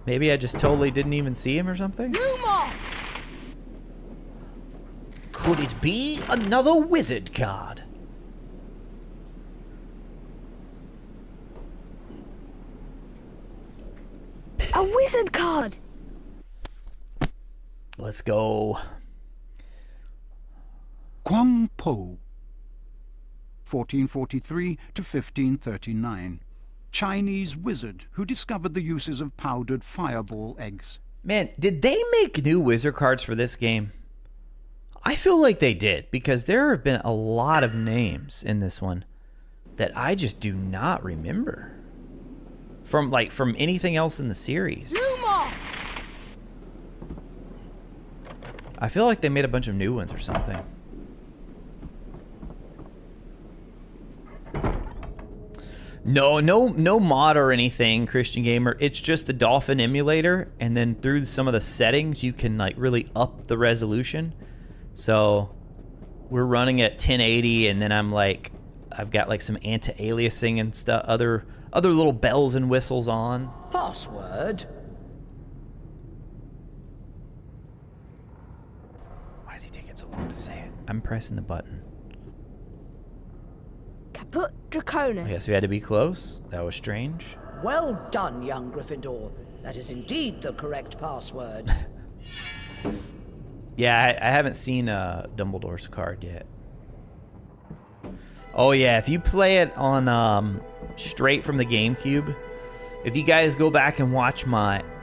Maybe I just totally didn't even see him or something? Lumos! Could it be another wizard card? A wizard card! Let's go. Quang Po, 1443 to 1539. Chinese wizard who discovered the uses of powdered fireball eggs. Man, did they make new wizard cards for this game? I feel like they did, because there have been a lot of names in this one that I just do not remember. From anything else in the series. Lumos! I feel like they made a bunch of new ones or something. No mod or anything, Christian Gamer. It's just the Dolphin emulator, and then through some of the settings, you can like really up the resolution. So we're running at 1080, and then I've got like some anti-aliasing and stuff, other little bells and whistles on. Password? Why is he taking so long to say it? I'm pressing the button. Caput Draconis. I guess we had to be close. That was strange. Well done, young Gryffindor. That is indeed the correct password. Yeah, I haven't seen Dumbledore's card yet. Oh yeah, if you play it on straight from the GameCube, if you guys go back and watch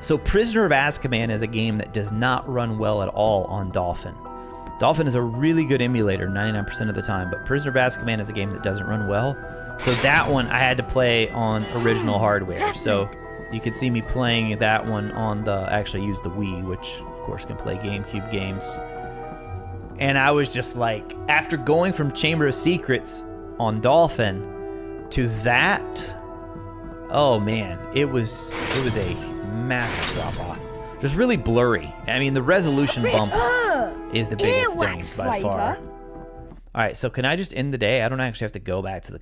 so Prisoner of Azkaban is a game that does not run well at all on Dolphin. Dolphin is a really good emulator 99% of the time, but Prisoner of Azkaban is a game that doesn't run well. So that one I had to play on original hardware. So you could see me playing that one on actually use the Wii, which of course can play GameCube games. And I was just like, after going from Chamber of Secrets on Dolphin to that, oh man, it was a massive drop off. Just really blurry. I mean, the resolution bump is the biggest thing by far. All right, so can I just end the day? I don't actually have to go back to the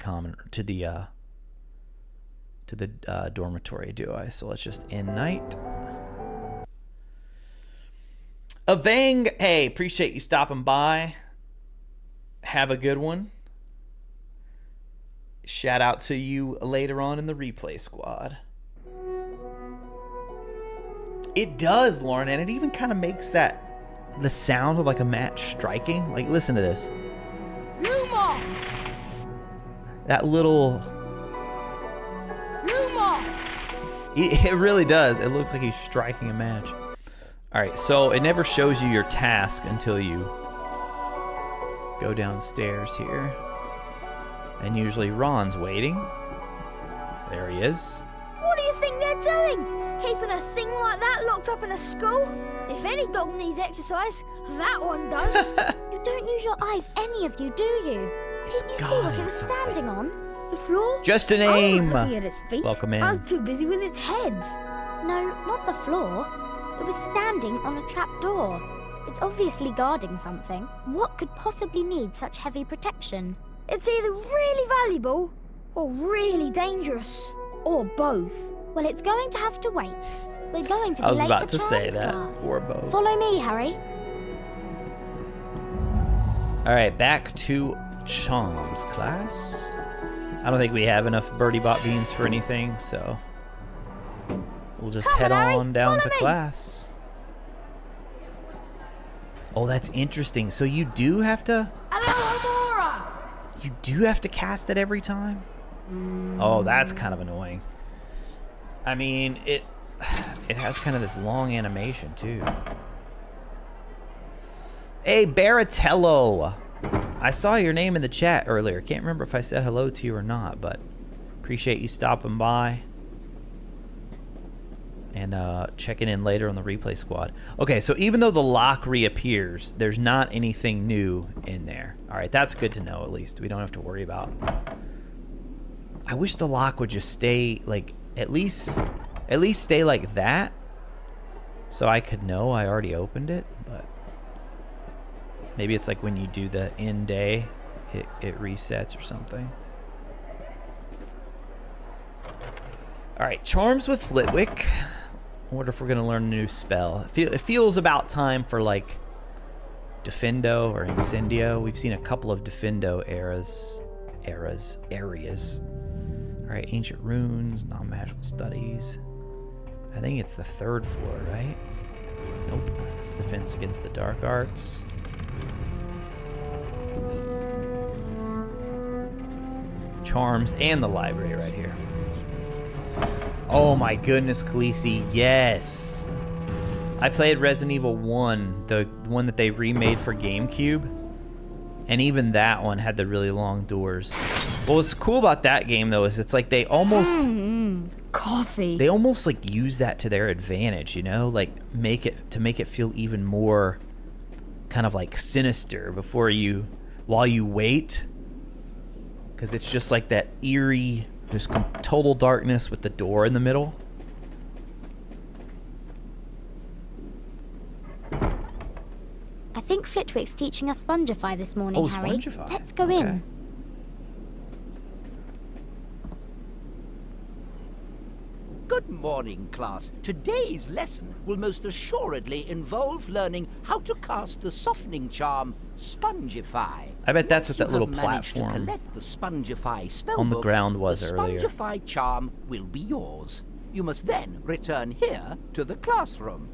dormitory, do I? So let's just end night. Avang, hey, appreciate you stopping by. Have a good one. Shout out to you later on in the replay squad. It does, Lauren, and it even kind of makes the sound of like a match striking. Like, listen to this. Lumos! That little... Lumos! It really does. It looks like he's striking a match. Alright, so it never shows you your task until you go downstairs here. And usually Ron's waiting. There he is. What do you think they're doing? Keeping a thing like that locked up in a school? If any dog needs exercise, that one does. You don't use your eyes, any of you, do you? Didn't you see what it was standing on? The floor? Just a I wasn't name. looking at its feet. Welcome in. I was too busy with its heads. No, not the floor. It was standing on a trapdoor. It's obviously guarding something. What could possibly need such heavy protection? It's either really valuable or really dangerous. Or both. Well, it's going to have to wait. We're going to be I was late about for to say Charms that. class. Or both. Follow me, Harry. Alright, back to Charms class. I don't think we have enough birdie bot beans for anything, so we'll just head on down to class. Oh, that's interesting. So you do have to... Hello, Amora! You do have to cast it every time? Oh, that's kind of annoying. I mean, it has kind of this long animation, too. Hey, Baratello! I saw your name in the chat earlier. Can't remember if I said hello to you or not, but appreciate you stopping by and checking in later on the replay squad. Okay, so even though the lock reappears, there's not anything new in there. All right, that's good to know, at least. We don't have to worry about. I wish the lock would just stay, like, at least stay like that, so I could know I already opened it, but maybe it's like when you do the end day, it resets or something. All right, Charms with Flitwick. I wonder if we're gonna learn a new spell. It feels about time for like Defendo or Incendio. We've seen a couple of Defendo areas. All right, Ancient Runes, Non-Magical Studies. I think it's the 3rd floor, right? Nope, it's Defense Against the Dark Arts. Charms and the library right here. Oh my goodness, Khaleesi, yes! I played Resident Evil 1, the one that they remade for GameCube, and even that one had the really long doors. What was cool about that game, though, is it's like they almost... coffee. They almost, like, use that to their advantage, you know? Like, make it feel even more kind of, like, sinister while you wait. Because it's just like that eerie... There's total darkness with the door in the middle. I think Flitwick's teaching us Spongify this morning, Harry. Spongify. Let's go in. Good morning, class. Today's lesson will most assuredly involve learning how to cast the softening charm, Spongify. I bet that's what that little Once you have managed platform to collect the Spongify spellbook on the ground was the earlier. Spongify charm will be yours. You must then return here to the classroom.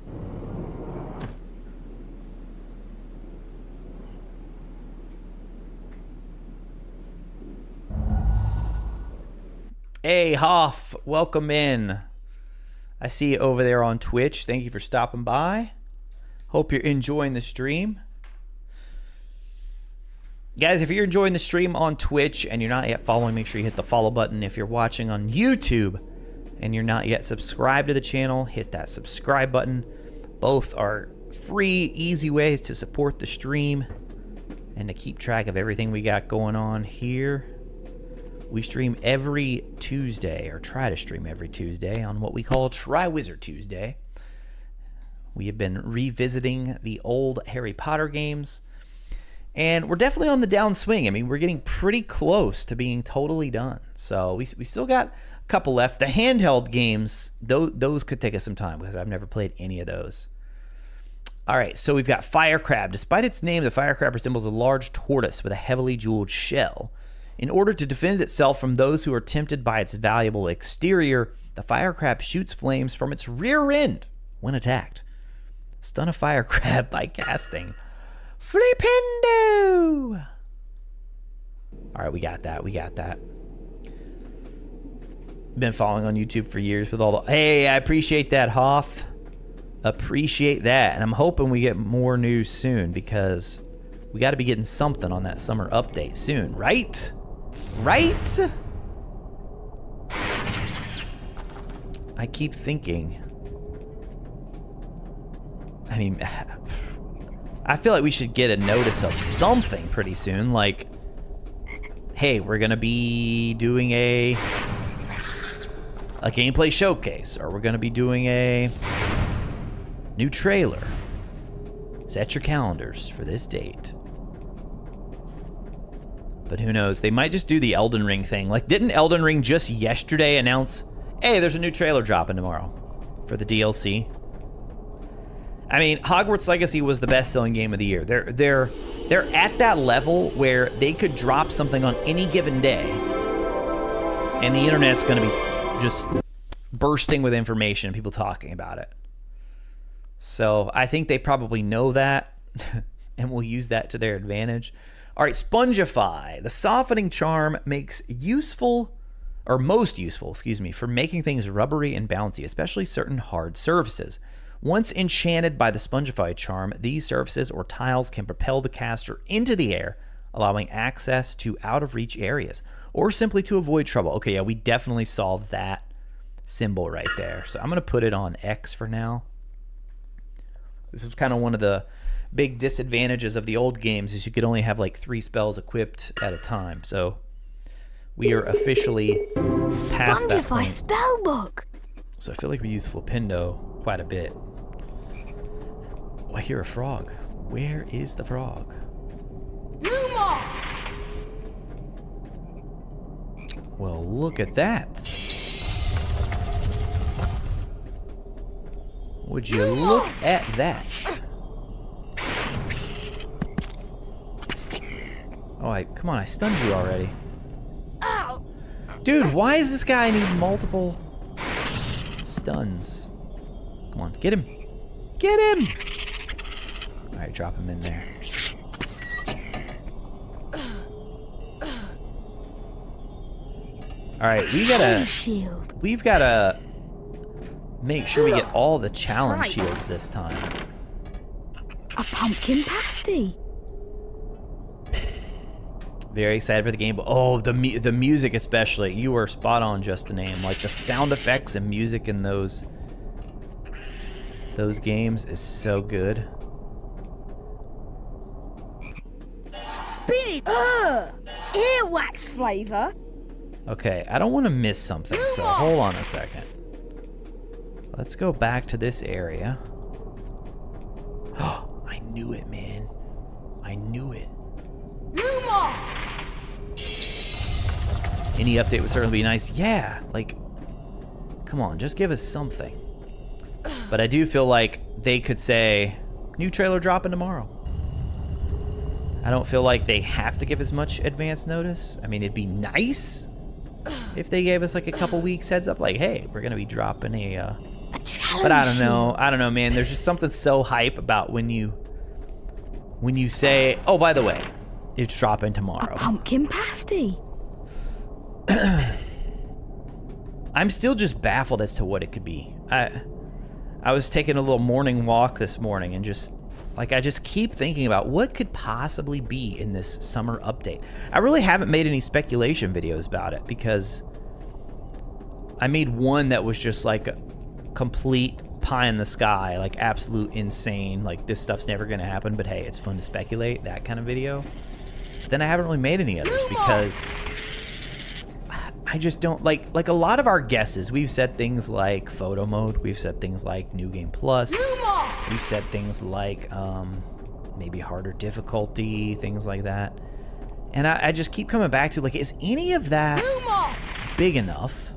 Hey, Hoff, welcome in. I see you over there on Twitch. Thank you for stopping by. Hope you're enjoying the stream. Guys, if you're enjoying the stream on Twitch and you're not yet following, make sure you hit the follow button. If you're watching on YouTube and you're not yet subscribed to the channel, hit that subscribe button. Both are free, easy ways to support the stream and to keep track of everything we got going on here. We stream every Tuesday, or try to stream every Tuesday, on what we call Triwizard Tuesday. We have been revisiting the old Harry Potter games, and we're definitely on the downswing. I mean, we're getting pretty close to being totally done. So we still got a couple left. The handheld games, those could take us some time, because I've never played any of those. All right, so we've got Firecrab. Despite its name, the Firecrab resembles a large tortoise with a heavily jeweled shell. In order to defend itself from those who are tempted by its valuable exterior, the Firecrab shoots flames from its rear end when attacked. Stun a Firecrab by casting Flipendo! All right, we got that. Been following on YouTube for years with all the... Hey, I appreciate that, Hoff. Appreciate that. And I'm hoping we get more news soon, because we got to be getting something on that summer update soon, right? Right? I keep thinking. I mean, I feel like we should get a notice of something pretty soon. Like, hey, we're going to be doing a a gameplay showcase, or we're going to be doing a new trailer. Set your calendars for this date. But who knows? They might just do the Elden Ring thing. Like, didn't Elden Ring just yesterday announce, hey, there's a new trailer dropping tomorrow for the DLC? I mean, Hogwarts Legacy was the best-selling game of the year. They're at that level where they could drop something on any given day, and the internet's going to be just bursting with information and people talking about it. So I think they probably know that, and will use that to their advantage. All right, Spongify. The softening charm makes useful, or most useful, excuse me, for making things rubbery and bouncy, especially certain hard surfaces. Once enchanted by the Spongify charm, these surfaces or tiles can propel the caster into the air, allowing access to out-of-reach areas, or simply to avoid trouble. Okay, yeah, we definitely saw that symbol right there. So I'm going to put it on X for now. This was kind of one of the big disadvantages of the old games, is you could only have like 3 spells equipped at a time. So we are officially past that Spongify point. spellbook. So I feel like we use Flipendo quite a bit. Oh, I hear a frog. Where is the frog? Well, look at that. Would you look at that? Oh, come on, I stunned you already. Dude, why does this guy need multiple stuns? Come on, get him. Get him! Alright, drop him in there. Alright, we've gotta make sure we get all the challenge shields this time. A pumpkin pasty. Very excited for the game. Oh, the music especially. You were spot on, just to name. Like, the sound effects and music in those games is so good. Spinach. Earwax flavor. Okay, I don't want to miss something, so hold on a second. Let's go back to this area. Oh, I knew it, man. I knew it. Any update would certainly be nice. Yeah, like, come on, just give us something. But I do feel like they could say, new trailer dropping tomorrow. I don't feel like they have to give as much advance notice. I mean, it'd be nice if they gave us like a couple weeks heads up, like, hey, we're gonna be dropping a but I don't know, man. There's just something so hype about when you say, oh, by the way, it's dropping tomorrow. A pumpkin pasty. I'm still just baffled as to what it could be. I was taking a little morning walk this morning and just, like, I just keep thinking about what could possibly be in this summer update. I really haven't made any speculation videos about it because I made one that was just like a complete pie in the sky, like absolute insane, like this stuff's never gonna happen, but hey, it's fun to speculate, that kind of video. But then I haven't really made any others because I just don't like a lot of our guesses. We've said things like photo mode. We've said things like New Game Plus. We've said things like maybe harder difficulty, things like that. And I just keep coming back to, like, is any of that big enough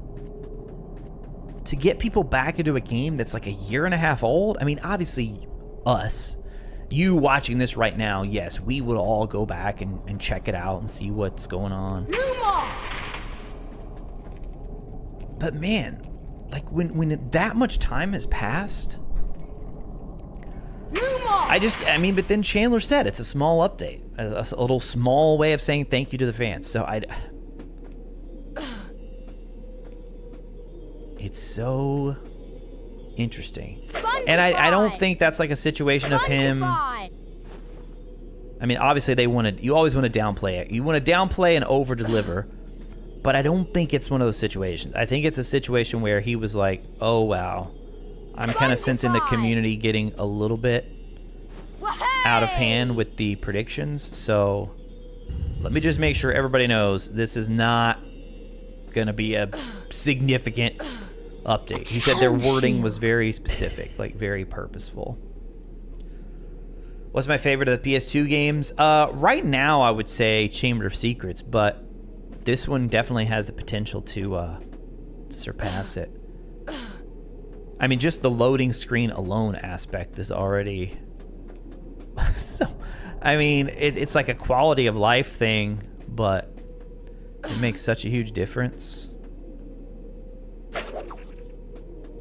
to get people back into a game that's like a year and a half old? I mean, obviously us, you watching this right now, yes, we would all go back and check it out and see what's going on. But man, like when that much time has passed, I mean, but then Chandler said it's a small update, a little small way of saying thank you to the fans. So it's so interesting. And I don't think that's like a situation of him. I mean, obviously you always want to downplay it. You want to downplay and over-deliver. But I don't think it's one of those situations. I think it's a situation where he was like, oh, wow. I'm kind of sensing the community getting a little bit out of hand with the predictions. So let me just make sure everybody knows this is not going to be a significant update. He said their wording was very specific, like very purposeful. What's my favorite of the PS2 games? Right now, I would say Chamber of Secrets, but this one definitely has the potential to surpass it. I mean, just the loading screen alone aspect is already... so, I mean, it's like a quality of life thing, but it makes such a huge difference.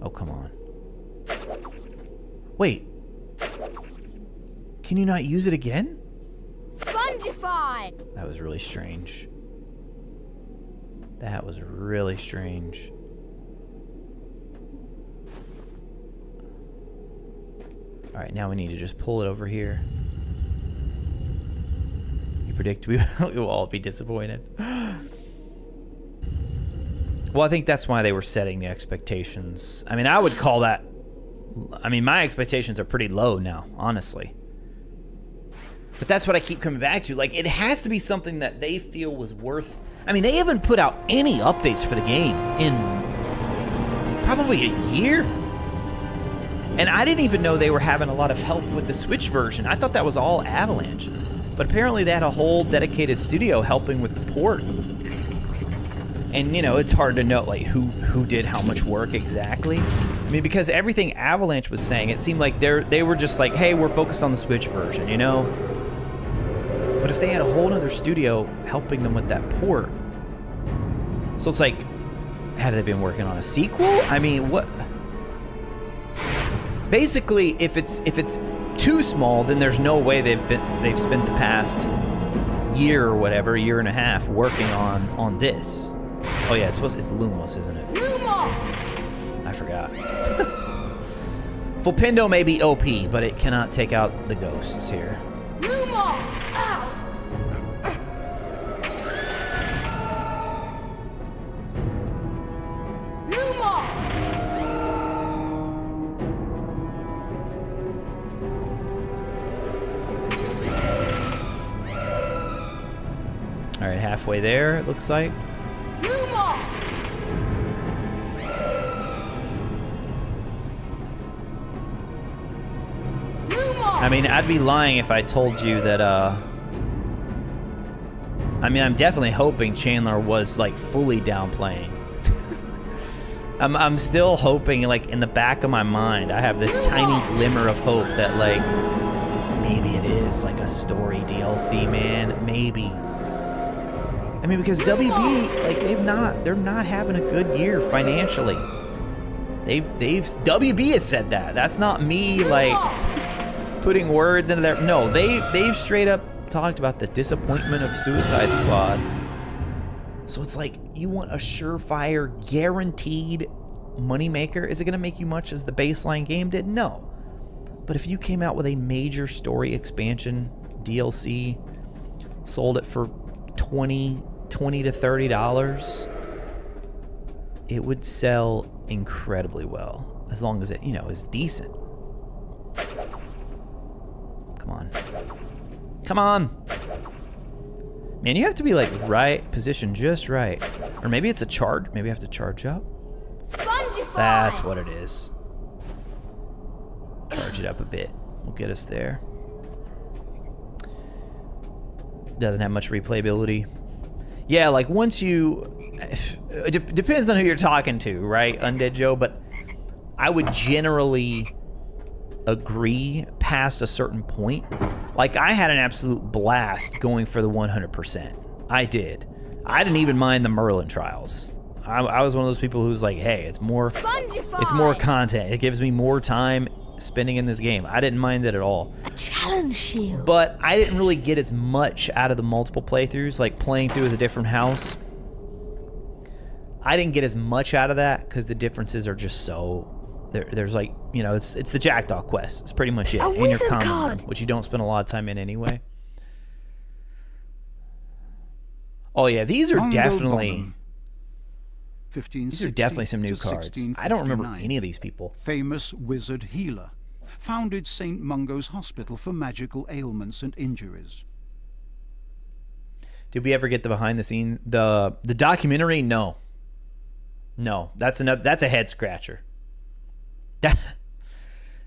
Oh, come on. Wait. Can you not use it again? Spongify! That was really strange. That was really strange. Alright, now we need to just pull it over here. You predict we will all be disappointed. Well, I think that's why they were setting the expectations. I mean, I would call that... I mean, my expectations are pretty low now, honestly. But that's what I keep coming back to. Like, it has to be something that they feel was worth... I mean, they haven't put out any updates for the game in probably a year. And I didn't even know they were having a lot of help with the Switch version. I thought that was all Avalanche. But apparently they had a whole dedicated studio helping with the port. And, you know, it's hard to know, like, who did how much work exactly. I mean, because everything Avalanche was saying, it seemed like they were just like, hey, we're focused on the Switch version, you know? But if they had a whole other studio helping them with that port... So it's like, have they been working on a sequel? I mean, what... Basically, if it's too small, then there's no way they've spent the past year or whatever, year and a half, working on this. Oh yeah, it's Lumos, isn't it? Lumos! I forgot. Fulpindo may be OP, but it cannot take out the ghosts here. Lumos! Alright, halfway there, it looks like. I mean, I'd be lying if I told you that, I mean, I'm definitely hoping Chandler was, like, fully downplaying. I'm still hoping, like, in the back of my mind, I have this tiny glimmer of hope that, like, maybe it is, like, a story DLC, man. Maybe. I mean, because WB, like, they're not having a good year financially. WB has said that. That's not me, like, putting words into their... No, they've straight up talked about the disappointment of Suicide Squad. So it's like, you want a surefire, guaranteed moneymaker? Is it going to make you much as the baseline game did? No. But if you came out with a major story expansion, DLC, sold it for $20 to $30, it would sell incredibly well, as long as it, you know, is decent. Come on. Come on! Man, you have to be, like, right, positioned just right. Or maybe it's a charge. Maybe I have to charge up. Spongify! That's what it is. Charge it up a bit. We'll get us there. Doesn't have much replayability. Yeah, like, once you... It depends on who you're talking to, right, Undead Joe? But I would generally agree past a certain point. Like, I had an absolute blast going for the 100%. I did. I didn't even mind the Merlin trials. I was one of those people who's like, hey, it's more content. It gives me more time spending in this game. I didn't mind it at all. A challenge shield. But I didn't really get as much out of the multiple playthroughs, like playing through as a different house. I didn't get as much out of that because the differences are just so... There's like, you know, it's the Jackdaw quest. It's pretty much it. And your common room, which you don't spend a lot of time in anyway. Oh yeah, these are definitely... These are definitely some new cards. I don't remember any of these people. Famous wizard healer. Founded St. Mungo's Hospital for magical ailments and injuries. Did we ever get the behind the scenes, the documentary? No. No, that's a head scratcher.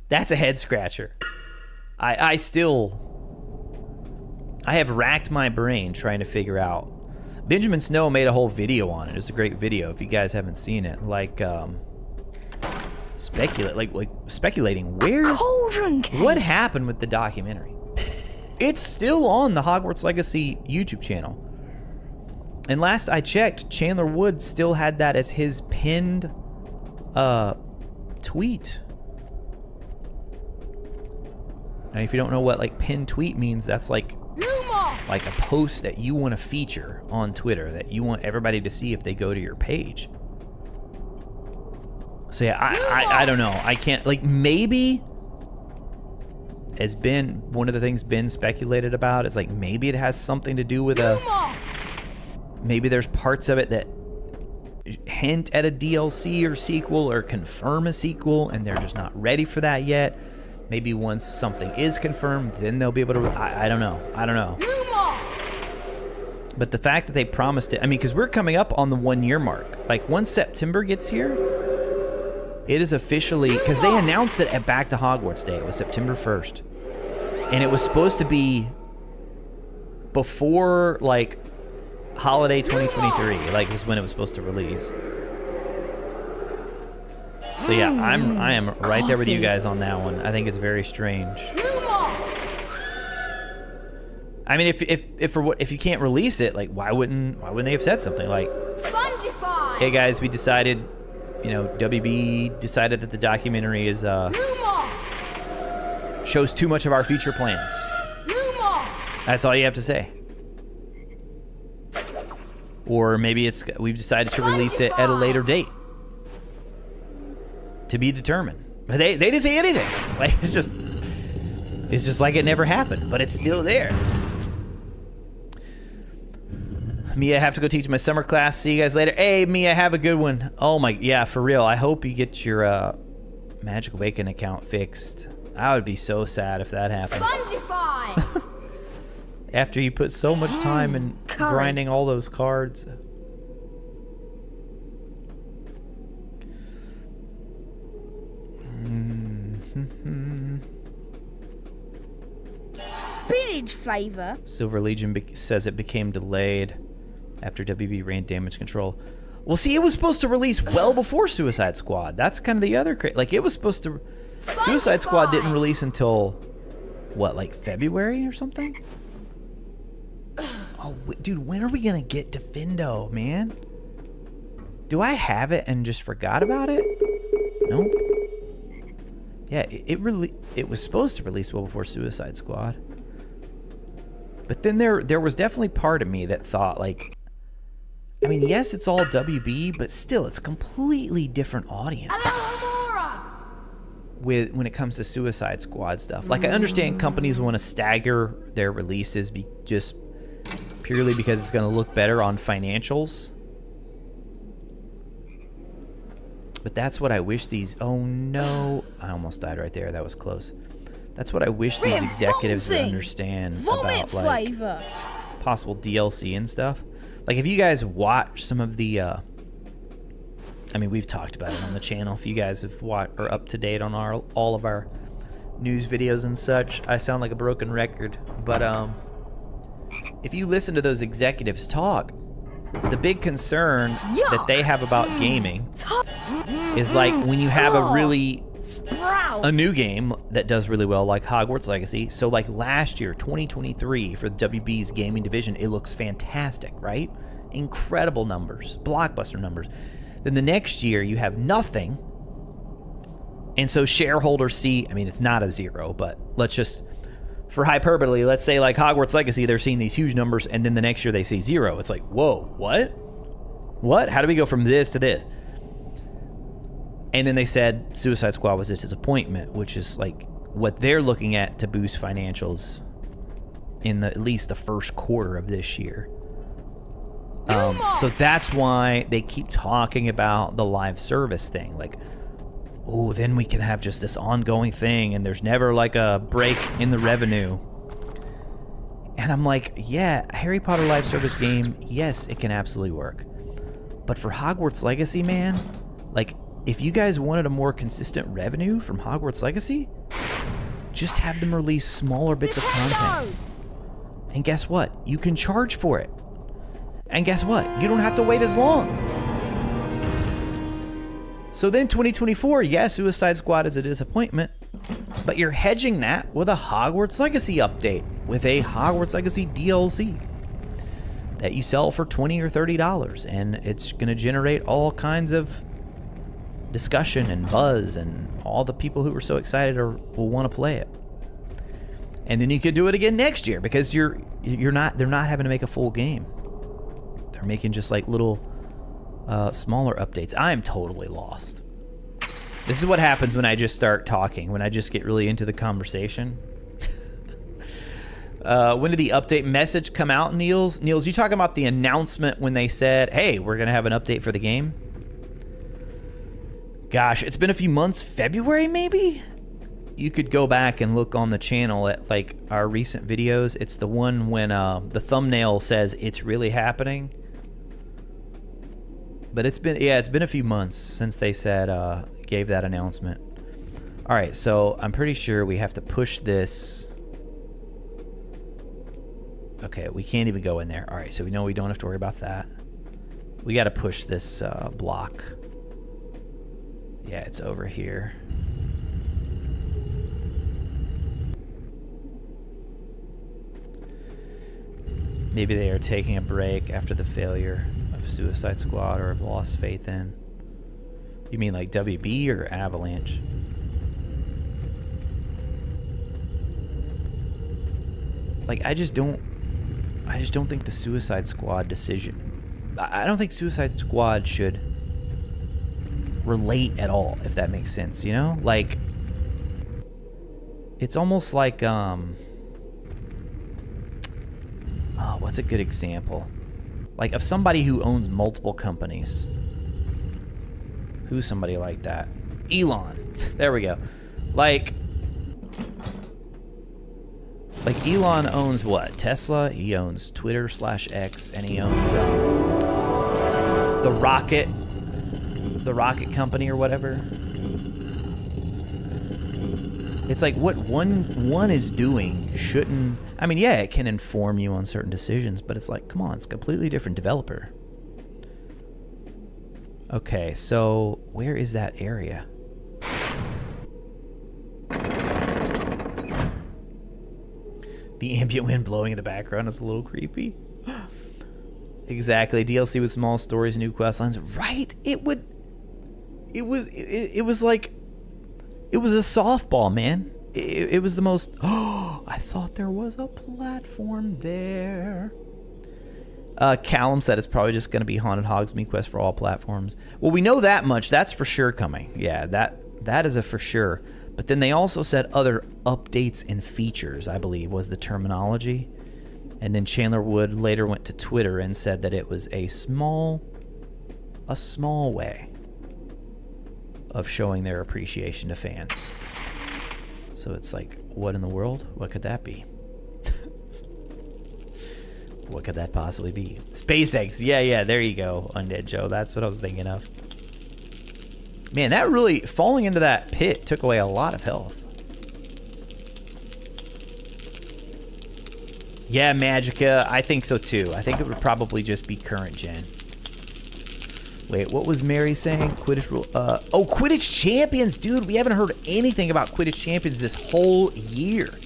That's a head scratcher. I have racked my brain trying to figure out. Benjamin Snow made a whole video on it. It's a great video if you guys haven't seen it. Like speculating where what happened with the documentary. It's still on the Hogwarts Legacy YouTube channel. And last I checked, Chandler Wood still had that as his pinned tweet. And if you don't know what like pinned tweet means, that's like a post that you want to feature on Twitter that you want everybody to see if they go to your page. So yeah, I don't know. I can't, like, maybe has been one of the things Ben speculated about is like maybe it has something to do with maybe there's parts of it that hint at a DLC or sequel or confirm a sequel and they're just not ready for that yet. Maybe once something is confirmed, then they'll be able to... I don't know. I don't know. But the fact that they promised it... I mean, because we're coming up on the 1 year mark. Like, once September gets here, it is officially... Because they announced it at Back to Hogwarts Day. It was September 1st. And it was supposed to be before, like, holiday 2023. Like, was when it was supposed to release. So yeah, I am right there with you guys on that one. I think it's very strange. I mean, if you can't release it, like why wouldn't they have said something like, Spongify! "Hey guys, we decided, you know, WB decided that the documentary is shows too much of our future plans." That's all you have to say. Or maybe it's we've decided to release it at a later date. To be determined. But they didn't say anything. Like it's just like it never happened, but it's still there. Mia, I have to go teach my summer class. See you guys later. Hey, Mia, have a good one. Oh my, yeah, for real. I hope you get your Magic Awaken account fixed. I would be so sad if that happened. Spongify! After you put so much time in grinding all those cards. Spinach flavor. Silver Legion says it became delayed after WB ran damage control. Well, see, it was supposed to release well before Suicide Squad. That's kind of the other like it was supposed to. Suicide Squad didn't release until what, like February or something? Oh, dude, when are we gonna get Defendo, man? Do I have it and just forgot about it? Nope. Yeah, it was supposed to release well before Suicide Squad. But then there was definitely part of me that thought, like, I mean, yes, it's all WB, but still, it's a completely different audience when it comes to Suicide Squad stuff. Like, I understand companies want to stagger their releases just purely because it's going to look better on financials. But that's what I wish these... Oh, no. I almost died right there. That was close. That's what I wish these executives would understand about, like, possible DLC and stuff. Like, if you guys watch some of the... I mean, we've talked about it on the channel. If you guys have are up to date on all of our news videos and such, I sound like a broken record. But if you listen to those executives talk, the big concern that they have about gaming is like when you have a new game that does really well, like Hogwarts Legacy. So like last year, 2023, for the WB's gaming division, it looks fantastic, right? Incredible numbers, blockbuster numbers. Then the next year you have nothing. And so shareholders see, I mean, it's not a zero, but let's just, for hyperbole, let's say like Hogwarts Legacy, they're seeing these huge numbers, and then the next year they see zero. It's like, whoa, what? What? How do we go from this to this? And then they said Suicide Squad was a disappointment, which is like what they're looking at to boost financials in at least the first quarter of this year. So that's why they keep talking about the live service thing. Like, oh, then we can have just this ongoing thing, and there's never like a break in the revenue. And I'm like, yeah, Harry Potter live service game, yes, it can absolutely work. But for Hogwarts Legacy, man, like, if you guys wanted a more consistent revenue from Hogwarts Legacy, just have them release smaller bits of content. And guess what? You can charge for it. And guess what? You don't have to wait as long. So then 2024, yeah, Suicide Squad is a disappointment, but you're hedging that with a Hogwarts Legacy update, with a Hogwarts Legacy DLC that you sell for $20 or $30, and it's going to generate all kinds of discussion and buzz, and all the people who were so excited will want to play it. And then you could do it again next year, because they're not having to make a full game. They're making just like little smaller updates. I am totally lost. This is what happens when I just start talking, when I just get really into the conversation. When did the update message come out, Niels? Niels, you talking about the announcement when they said, hey, we're going to have an update for the game? Gosh, it's been a few months. February, maybe? You could go back and look on the channel at, like, our recent videos. It's the one when the thumbnail says it's really happening. But it's been a few months since they said, gave that announcement. All right, so I'm pretty sure we have to push this. Okay, we can't even go in there. All right, so we know we don't have to worry about that. We got to push this block. Yeah, it's over here. Maybe they are taking a break after the failure of Suicide Squad, or have lost faith in. You mean like WB or Avalanche? Like, I just don't think the Suicide Squad decision... I don't think Suicide Squad should relate at all, if that makes sense, you know? Like, it's almost like, oh, what's a good example? Like, of somebody who owns multiple companies. Who's somebody like that? Elon. There we go. Like Elon owns what? Tesla. He owns Twitter/X, and he owns the Rocket Company or whatever. It's like what one is doing shouldn't. I mean, yeah, it can inform you on certain decisions, but it's like, come on, it's a completely different developer. Okay, so where is that area? The ambient wind blowing in the background is a little creepy. Exactly. DLC with small stories, new quest lines. Right? It was like, it was a softball, man. It was the most. Oh, I thought there was a platform there. Callum said it's probably just going to be Haunted Hogsmeade quest for all platforms. Well, we know that much. That's for sure coming. Yeah, that is a for sure. But then they also said other updates and features, I believe, was the terminology. And then Chandler Wood later went to Twitter and said that it was a small way of showing their appreciation to fans. So it's like, what in the world? What could that be? What could that possibly be? SpaceX. Yeah, there you go, Undead Joe. That's what I was thinking of. Man, that really, falling into that pit took away a lot of health. Yeah, Magica, I think so too. I think it would probably just be current gen. Wait, what was Mary saying? Quidditch rule. Oh, Quidditch Champions, dude. We haven't heard anything about Quidditch Champions this whole year.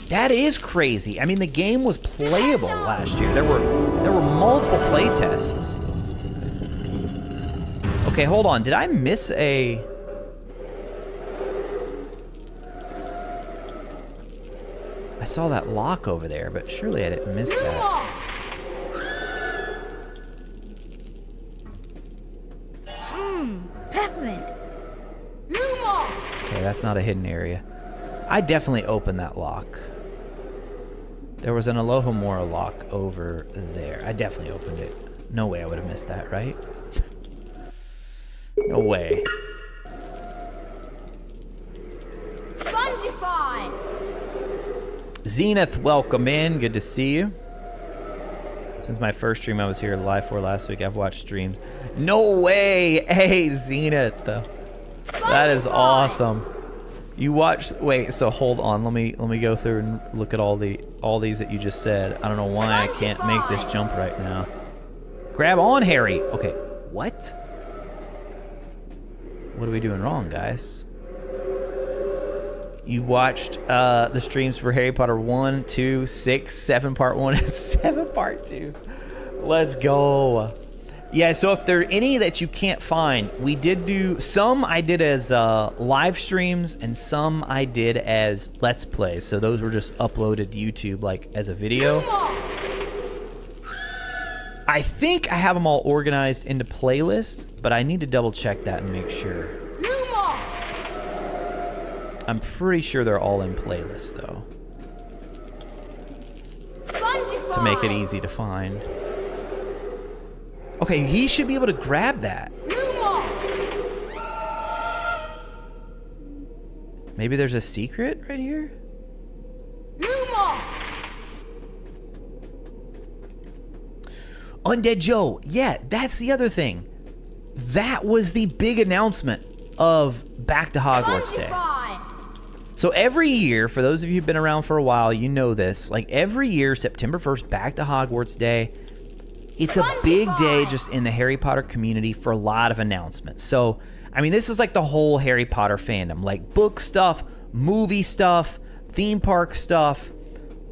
That is crazy. I mean, the game was playable last year. There were multiple play tests. Okay, hold on. Did I miss a... I saw that lock over there, but surely I didn't miss that. Peppermint. Okay, that's not a hidden area. I definitely opened that lock. There was an Alohomora lock over there. I definitely opened it. No way I would have missed that, right? No way. Spongify! Zenith, welcome in. Good to see you. Since my first stream I was here live for last week, I've watched streams. No way! Hey, Zenith. That is awesome. You watched, wait, so hold on. Let me go through and look at all these that you just said. I don't know why I can't make this jump right now. Grab on, Harry. Okay, what? What are we doing wrong, guys? You watched the streams for Harry Potter 1, 2, 6, 7 part 1, and 7 part 2. Let's go. Yeah, so if there are any that you can't find, we did do some I did as live streams and some I did as Let's Plays. So those were just uploaded to YouTube like as a video. I think I have them all organized into playlists, but I need to double check that and make sure. I'm pretty sure they're all in playlists though. To make it easy to find. Okay, he should be able to grab that. Maybe there's a secret right here? Undead Joe. Yeah, that's the other thing. That was the big announcement of Back to Hogwarts Day. So every year, for those of you who've been around for a while, you know this. Like every year, September 1st, Back to Hogwarts Day. It's a big day just in the Harry Potter community for a lot of announcements. So, I mean, this is like the whole Harry Potter fandom. Like book stuff, movie stuff, theme park stuff.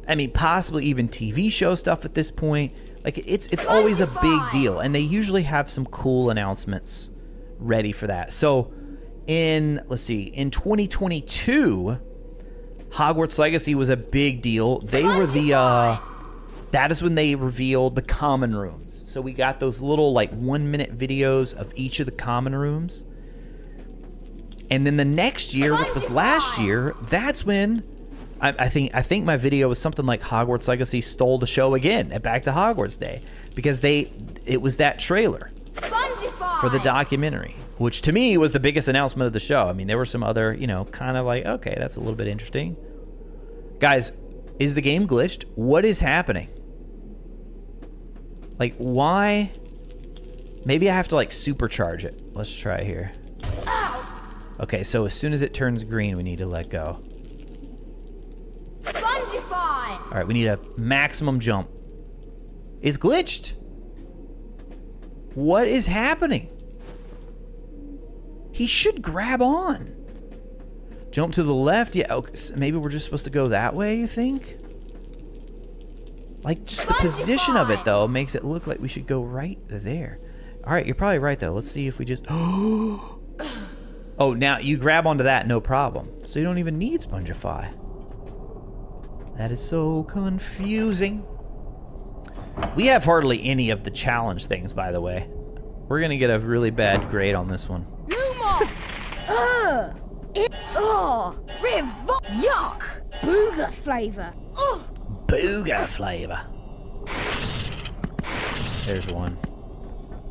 I mean, possibly even TV show stuff at this point. Like, it's always a big deal. And they usually have some cool announcements ready for that. So, let's see, in 2022, Hogwarts Legacy was a big deal. They were that is when they revealed the common rooms. So we got those little like 1-minute videos of each of the common rooms. And then the next year, which was last year, that's when I think my video was something like Hogwarts Legacy stole the show again at Back to Hogwarts Day, because it was that trailer for the documentary, which to me was the biggest announcement of the show. I mean, there were some other, you know, kind of like, okay, that's a little bit interesting. Guys, is the game glitched? What is happening? Like, why? Maybe I have to, like, supercharge it. Let's try here. Okay, so as soon as it turns green, we need to let go. Spongify! All right, we need a maximum jump. It's glitched. What is happening? He should grab on. Jump to the left. Yeah, okay, so maybe we're just supposed to go that way, you think? Like, just the position of it, though, makes it look like we should go right there. All right, you're probably right, though. Let's see if we just... Oh, now you grab onto that, no problem. So you don't even need Spongify. That is so confusing. We have hardly any of the challenge things, by the way. We're going to get a really bad grade on this one. Yuck! Booger flavor. Booger flavor. There's one.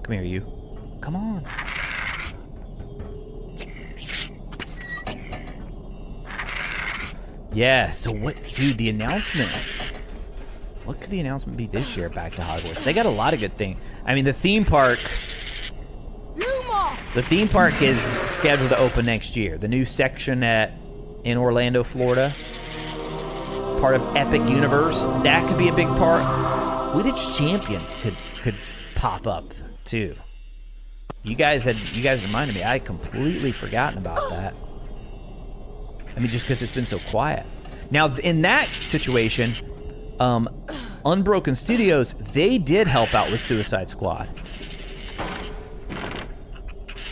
Come here, you. Come on. Yeah, so what, dude, the announcement. What could the announcement be this year at Back to Hogwarts? They got a lot of good things. I mean, the theme park. The theme park is scheduled to open next year. The new section in Orlando, Florida. Part of Epic Universe. That could be a big part. Quidditch Champions could pop up too. You guys reminded me. I had completely forgotten about that. I mean, just because it's been so quiet. Now, in that situation, Unbroken Studios, they did help out with Suicide Squad.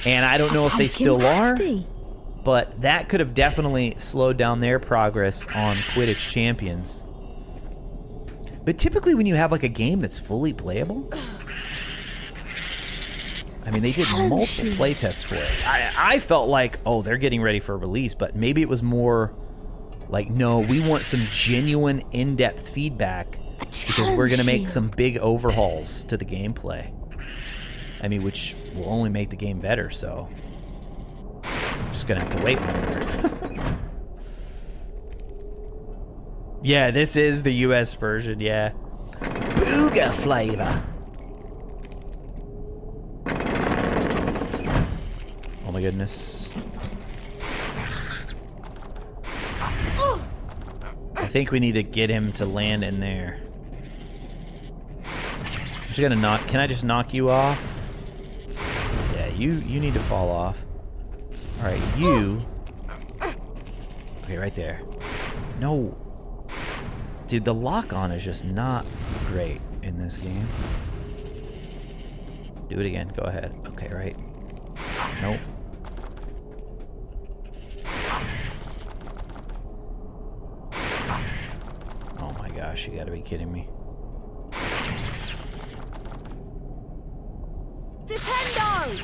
And I don't know if they still are, but that could have definitely slowed down their progress on Quidditch Champions. But typically when you have like a game that's fully playable, I mean, they did multiple playtests for it. I felt like, oh, they're getting ready for a release, but maybe it was more like, no, we want some genuine in-depth feedback because we're going to make some big overhauls to the gameplay. I mean, which will only make the game better, so I'm just going to have to wait longer. Yeah, this is the US version, yeah. Ooga flavor. Oh my goodness. I think we need to get him to land in there. I'm just gonna knock. Can I just knock you off? Yeah, you need to fall off. All right, you. Okay, right there. No. Dude, the lock-on is just not great in this game. Do it again. Go ahead. Okay, right. Nope. Oh my gosh, you gotta be kidding me. Flipendo!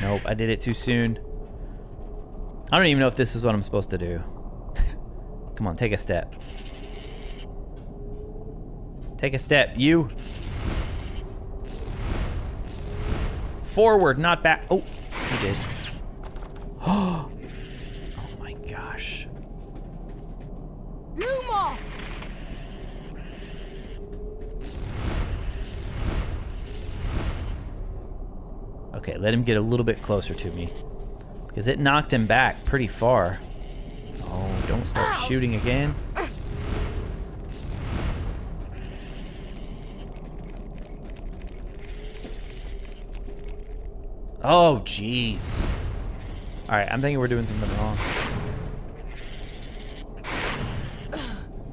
Nope, I did it too soon. I don't even know if this is what I'm supposed to do. Come on, take a step. Take a step, you. Forward, not back. Oh, he did. Oh my gosh. Lumos! Okay, let him get a little bit closer to me. Because it knocked him back pretty far. Oh, don't start shooting again. Oh, jeez. Alright, I'm thinking we're doing something wrong.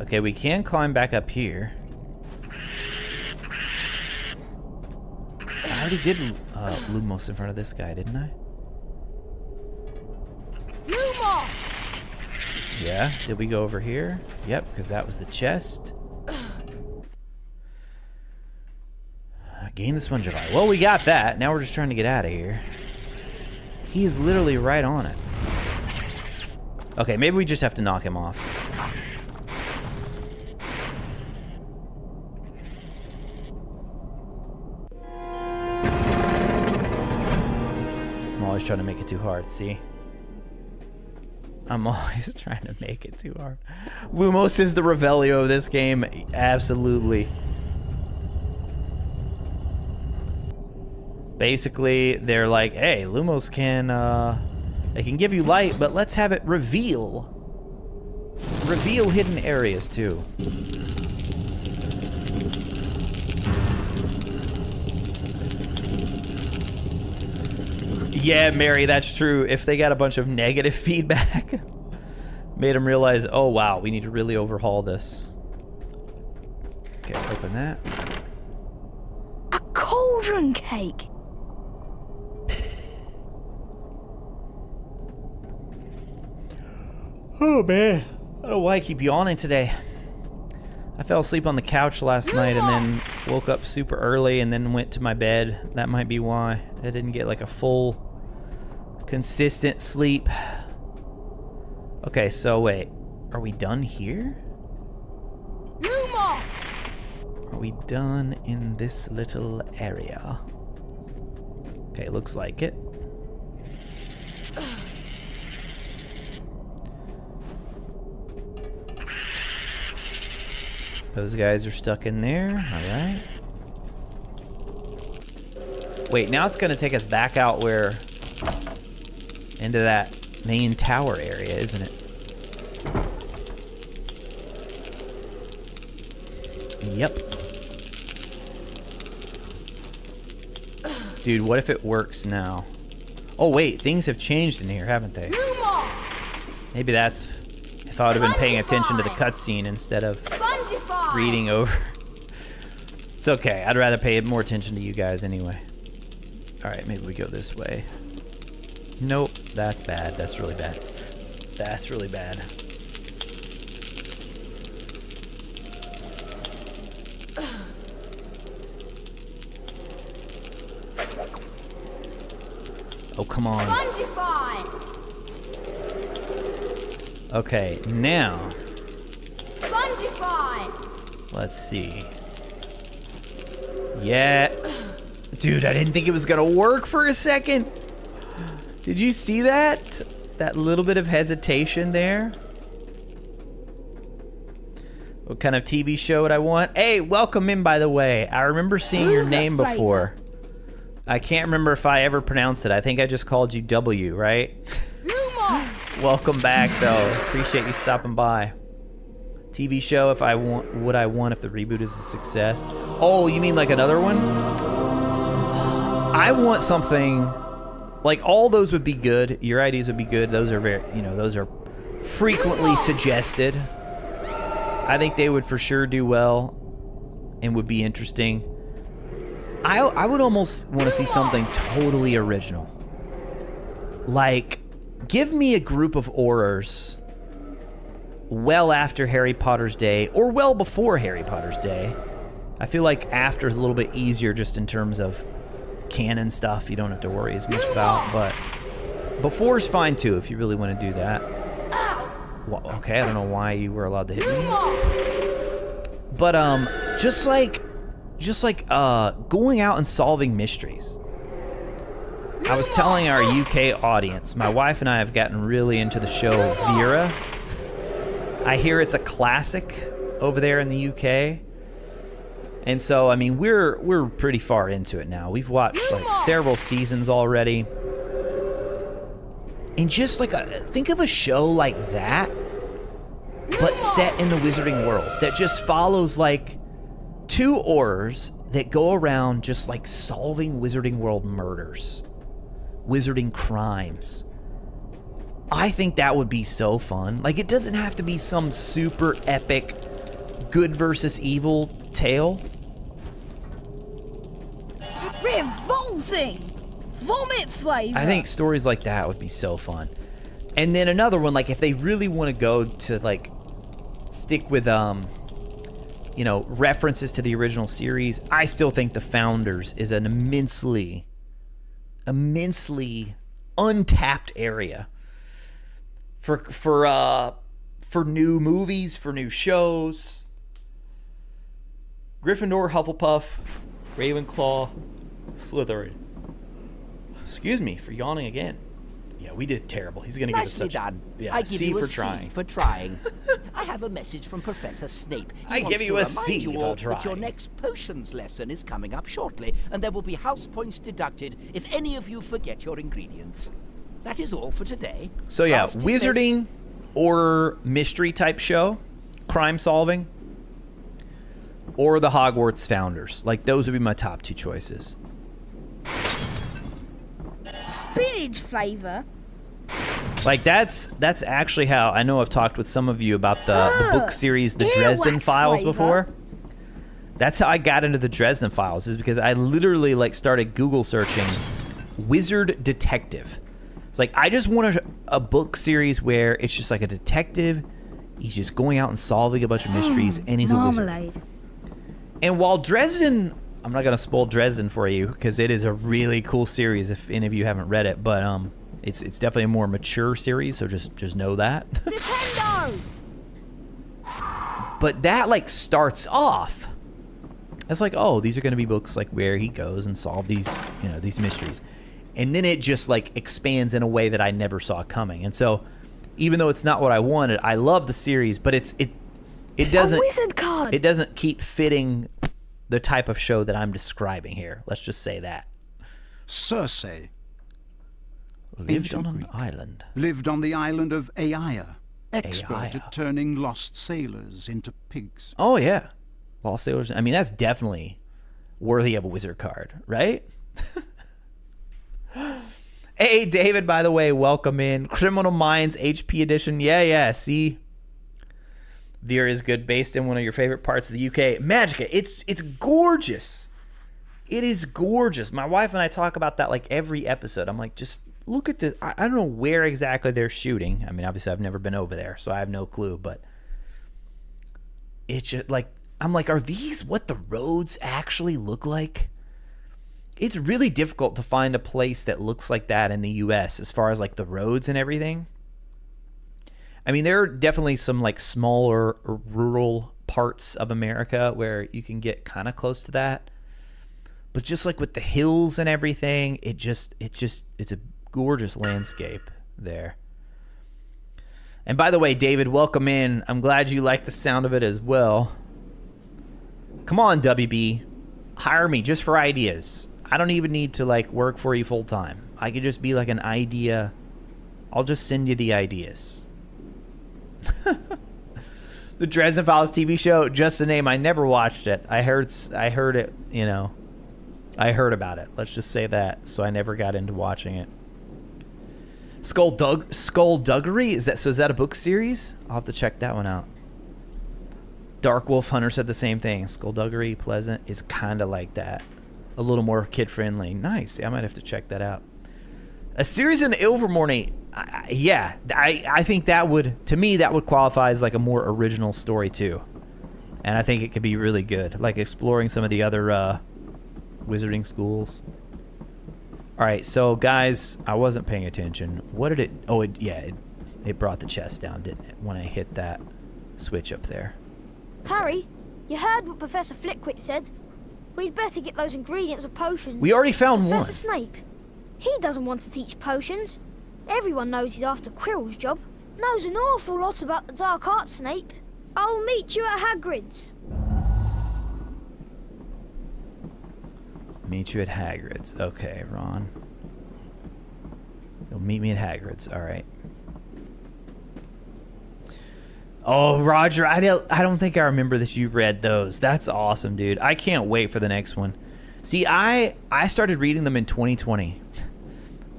Okay, we can climb back up here. I already did Lumos in front of this guy, didn't I? Lumos! Yeah, did we go over here? Yep, because that was the chest. Gain the sponge of eye. Well, we got that. Now we're just trying to get out of here. He's literally right on it. Okay, maybe we just have to knock him off. I'm always trying to make it too hard, see? I'm always trying to make it too hard. Lumos is the Revelio of this game. Absolutely. Basically, they're like, hey, Lumos can, they can give you light, but let's have it reveal. Reveal hidden areas, too. Yeah, Mary, that's true. If they got a bunch of negative feedback, made them realize, oh, wow, we need to really overhaul this. Okay, open that. A cauldron cake! Oh, man. I don't know why I keep yawning today. I fell asleep on the couch last night and then woke up super early and then went to my bed. That might be why. I didn't get like a full, consistent sleep. Okay, so wait. Are we done here? Lumos! Are we done in this little area? Okay, looks like it. Those guys are stuck in there. Alright. Wait, now it's going to take us back out where... into that main tower area, isn't it? Yep. Dude, what if it works now? Oh, wait. Things have changed in here, haven't they? Maybe that's... if I would have been paying attention to the cutscene instead of reading over. It's okay. I'd rather pay more attention to you guys anyway. Alright, maybe we go this way. Nope. That's bad. That's really bad. That's really bad. Oh, come on. Okay, now. Let's see. Yeah. Dude, I didn't think it was gonna work for a second. Did you see that? That little bit of hesitation there? What kind of TV show would I want? Hey, welcome in, by the way. I remember seeing your name before. I can't remember if I ever pronounced it. I think I just called you W, right? Welcome back, though. Appreciate you stopping by. TV show, if I want, would I want if the reboot is a success? Oh, you mean like another one? I want something like all those would be good. Your ideas would be good. Those are very, those are frequently suggested. I think they would for sure do well and would be interesting. I would almost want to see something totally original. Like, give me a group of Aurors well after Harry Potter's day, or well before Harry Potter's day. I feel like after is a little bit easier just in terms of canon stuff you don't have to worry as much about, but before is fine too if you really want to do that. Well, okay, I don't know why you were allowed to hit me. But just like going out and solving mysteries. I was telling our UK audience, my wife and I have gotten really into the show Vera. I hear it's a classic over there in the UK. And so, I mean, we're pretty far into it now. We've watched like several seasons already. And just like think of a show like that, but set in the wizarding world that just follows like two Aurors that go around just like solving wizarding world murders, wizarding crimes. I think that would be so fun. Like, it doesn't have to be some super epic good versus evil tale. Revolting! Vomit flavor! I think stories like that would be so fun. And then another one, like if they really want to go to like stick with references to the original series, I still think The Founders is an immensely untapped area for new movies, for new shows. Gryffindor, Hufflepuff, Ravenclaw, Slytherin. Excuse me for yawning again. Yeah, we did terrible. He's gonna give us such. Done. Yeah, I give C you for a trying. C for trying. I have a message from Professor Snape. I give you a C for trying. That your next potions lesson is coming up shortly, and there will be house points deducted if any of you forget your ingredients. That is all for today. So yeah, wizarding or mystery type show, crime solving, or the Hogwarts Founders. Like, those would be my top two choices. Spinach flavor. Like, that's actually how I know I've talked with some of you about the book series, The Dresden Files, before. That's how I got into the Dresden Files, is because I literally like started Google searching wizard detective. It's like, I just want a book series where it's just like a detective. He's just going out and solving a bunch of mysteries, and he's a wizard. And while Dresden, I'm not going to spoil Dresden for you because it is a really cool series if any of you haven't read it, but it's definitely a more mature series, so just know that. Nintendo! But that like starts off as like, oh, these are going to be books like where he goes and solve these, these mysteries. And then it just like expands in a way that I never saw coming. And so even though it's not what I wanted, I love the series, but it doesn't, a wizard card. It doesn't keep fitting the type of show that I'm describing here. Let's just say that. Circe lived on an island. Lived on the island of Aia, expert at turning lost sailors into pigs. Oh yeah, lost sailors. I mean, that's definitely worthy of a wizard card, right? Hey, David, by the way, welcome in. Criminal Minds HP edition. Yeah, see? Vera is good, based in one of your favorite parts of the UK. Magica, it's gorgeous. It is gorgeous. My wife and I talk about that like every episode. I'm like, just look at this. I don't know where exactly they're shooting. I mean, obviously I've never been over there, so I have no clue, but it's just like, I'm like, are these what the roads actually look like? It's really difficult to find a place that looks like that in the US as far as like the roads and everything. I mean, there are definitely some like smaller rural parts of America where you can get kind of close to that. But just like with the hills and everything, it's a gorgeous landscape there. And by the way, David, welcome in. I'm glad you like the sound of it as well. Come on, WB. Hire me just for ideas. I don't even need to like work for you full time. I could just be like an idea. I'll just send you the ideas. The Dresden Files TV show, just the name. I never watched it. I heard it, you know. I heard about it. Let's just say that. So I never got into watching it. Skullduggery? Is that a book series? I'll have to check that one out. Dark Wolf Hunter said the same thing. Skullduggery, Pleasant, is kind of like that. A little more kid-friendly. Nice. I might have to check that out. A series in Ilvermorny. Yeah, I think that would, to me, that would qualify as like a more original story too. And I think it could be really good. Like exploring some of the other wizarding schools. Alright, so guys, I wasn't paying attention. What did it, oh, it brought the chest down, didn't it? When I hit that switch up there. Harry, you heard what Professor Flitwick said. We'd better get those ingredients of potions. We already found one. Professor Snape. He doesn't want to teach potions. Everyone knows he's after Quirrell's job. Knows an awful lot about the dark arts, Snape. I'll meet you at Hagrid's. Meet you at Hagrid's. Okay, Ron. You'll meet me at Hagrid's. All right. Oh, Roger, I don't think I remember that you read those. That's awesome, dude. I can't wait for the next one. See, I started reading them in 2020.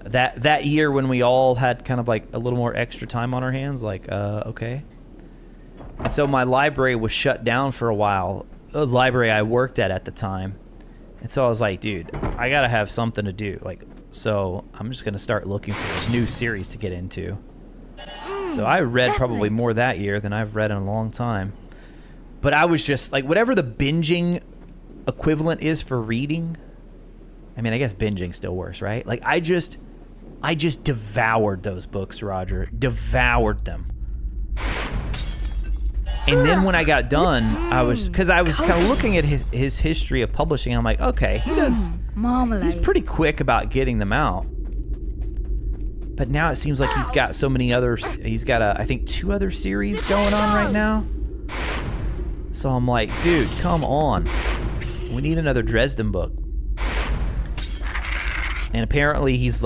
That year when we all had kind of like a little more extra time on our hands, like, okay. And so my library was shut down for a while, the library I worked at the time. And so I was like, dude, I gotta have something to do. Like, so I'm just gonna start looking for a new series to get into. So I read probably more that year than I've read in a long time. But I was just like, whatever the binging equivalent is for reading. I mean, I guess binging still works, right? Like I just devoured those books, Roger. Devoured them. And then when I got done, because I was kind of looking at his history of publishing. I'm like, okay, he's pretty quick about getting them out. But now it seems like he's got so many others. He's got, I think, 2 other series going on right now. So I'm like, dude, come on. We need another Dresden book. And apparently he's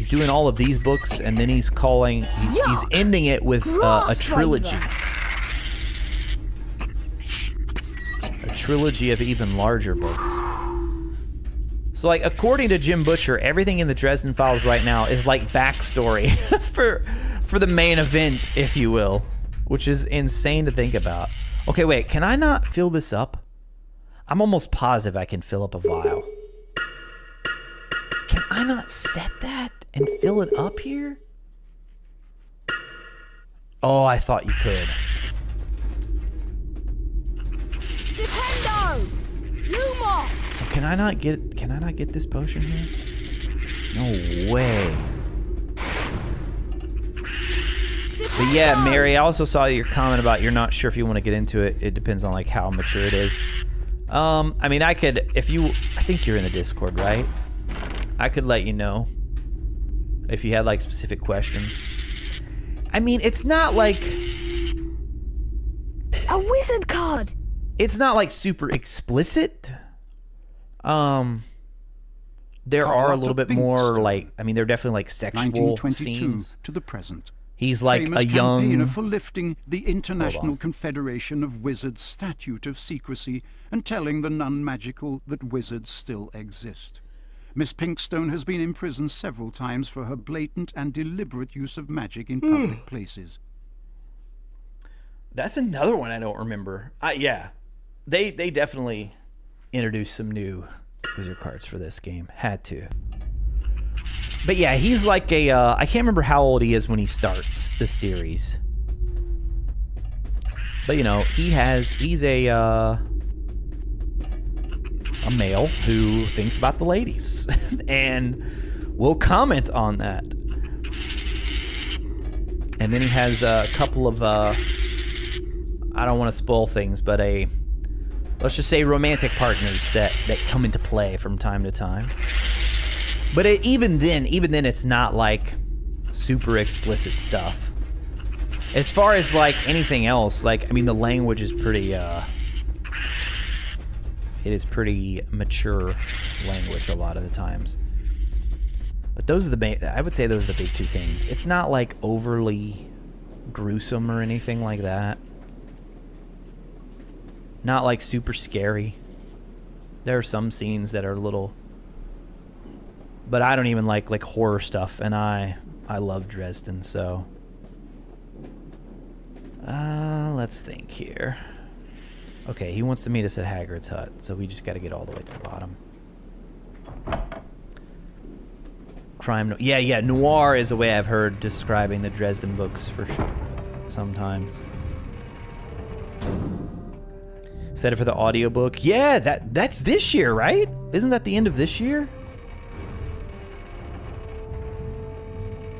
doing all of these books, and then he's ending it with a trilogy. A trilogy of even larger books. So, like, according to Jim Butcher, everything in the Dresden Files right now is like backstory for the main event, if you will, which is insane to think about. Okay, wait, can I not fill this up? I'm almost positive I can fill up a vial. Can I not set that and fill it up here? Oh, I thought you could. Nintendo! Lumos! So can I not get this potion here? No way. But yeah, Mary, I also saw your comment about you're not sure if you want to get into it. It depends on like how mature it is. I mean, I could, I think you're in the Discord, right? I could let you know if you had like specific questions. I mean, it's not like a wizard card. It's not like super explicit. There are a little bit more like, I mean, they're definitely like sexual scenes. To the present. He's like a young campaigner for lifting the International Confederation of Wizards Statute of Secrecy and telling the non-magical that wizards still exist. Miss Pinkstone has been imprisoned several times for her blatant and deliberate use of magic in public places. That's another one I don't remember. Yeah, they definitely introduced some new wizard cards for this game. Had to. But yeah, he's like a, I can't remember how old he is when he starts the series. But you know, he's a male who thinks about the ladies and will comment on that. And then he has a couple of, I don't want to spoil things, but let's just say romantic partners that come into play from time to time. But even then, it's not like super explicit stuff. As far as like anything else, like I mean, the language is pretty. It is pretty mature language a lot of the times. But those are the main. I would say those are the big two things. It's not like overly gruesome or anything like that. Not like super scary. There are some scenes that are a little. But I don't even like horror stuff, and I love Dresden, so. Let's think here. Okay, he wants to meet us at Hagrid's hut, so we just got to get all the way to the bottom. Crime, yeah, noir is a way I've heard describing the Dresden books for sure. Sometimes. Set it for the audiobook. Yeah, that's this year, right? Isn't that the end of this year?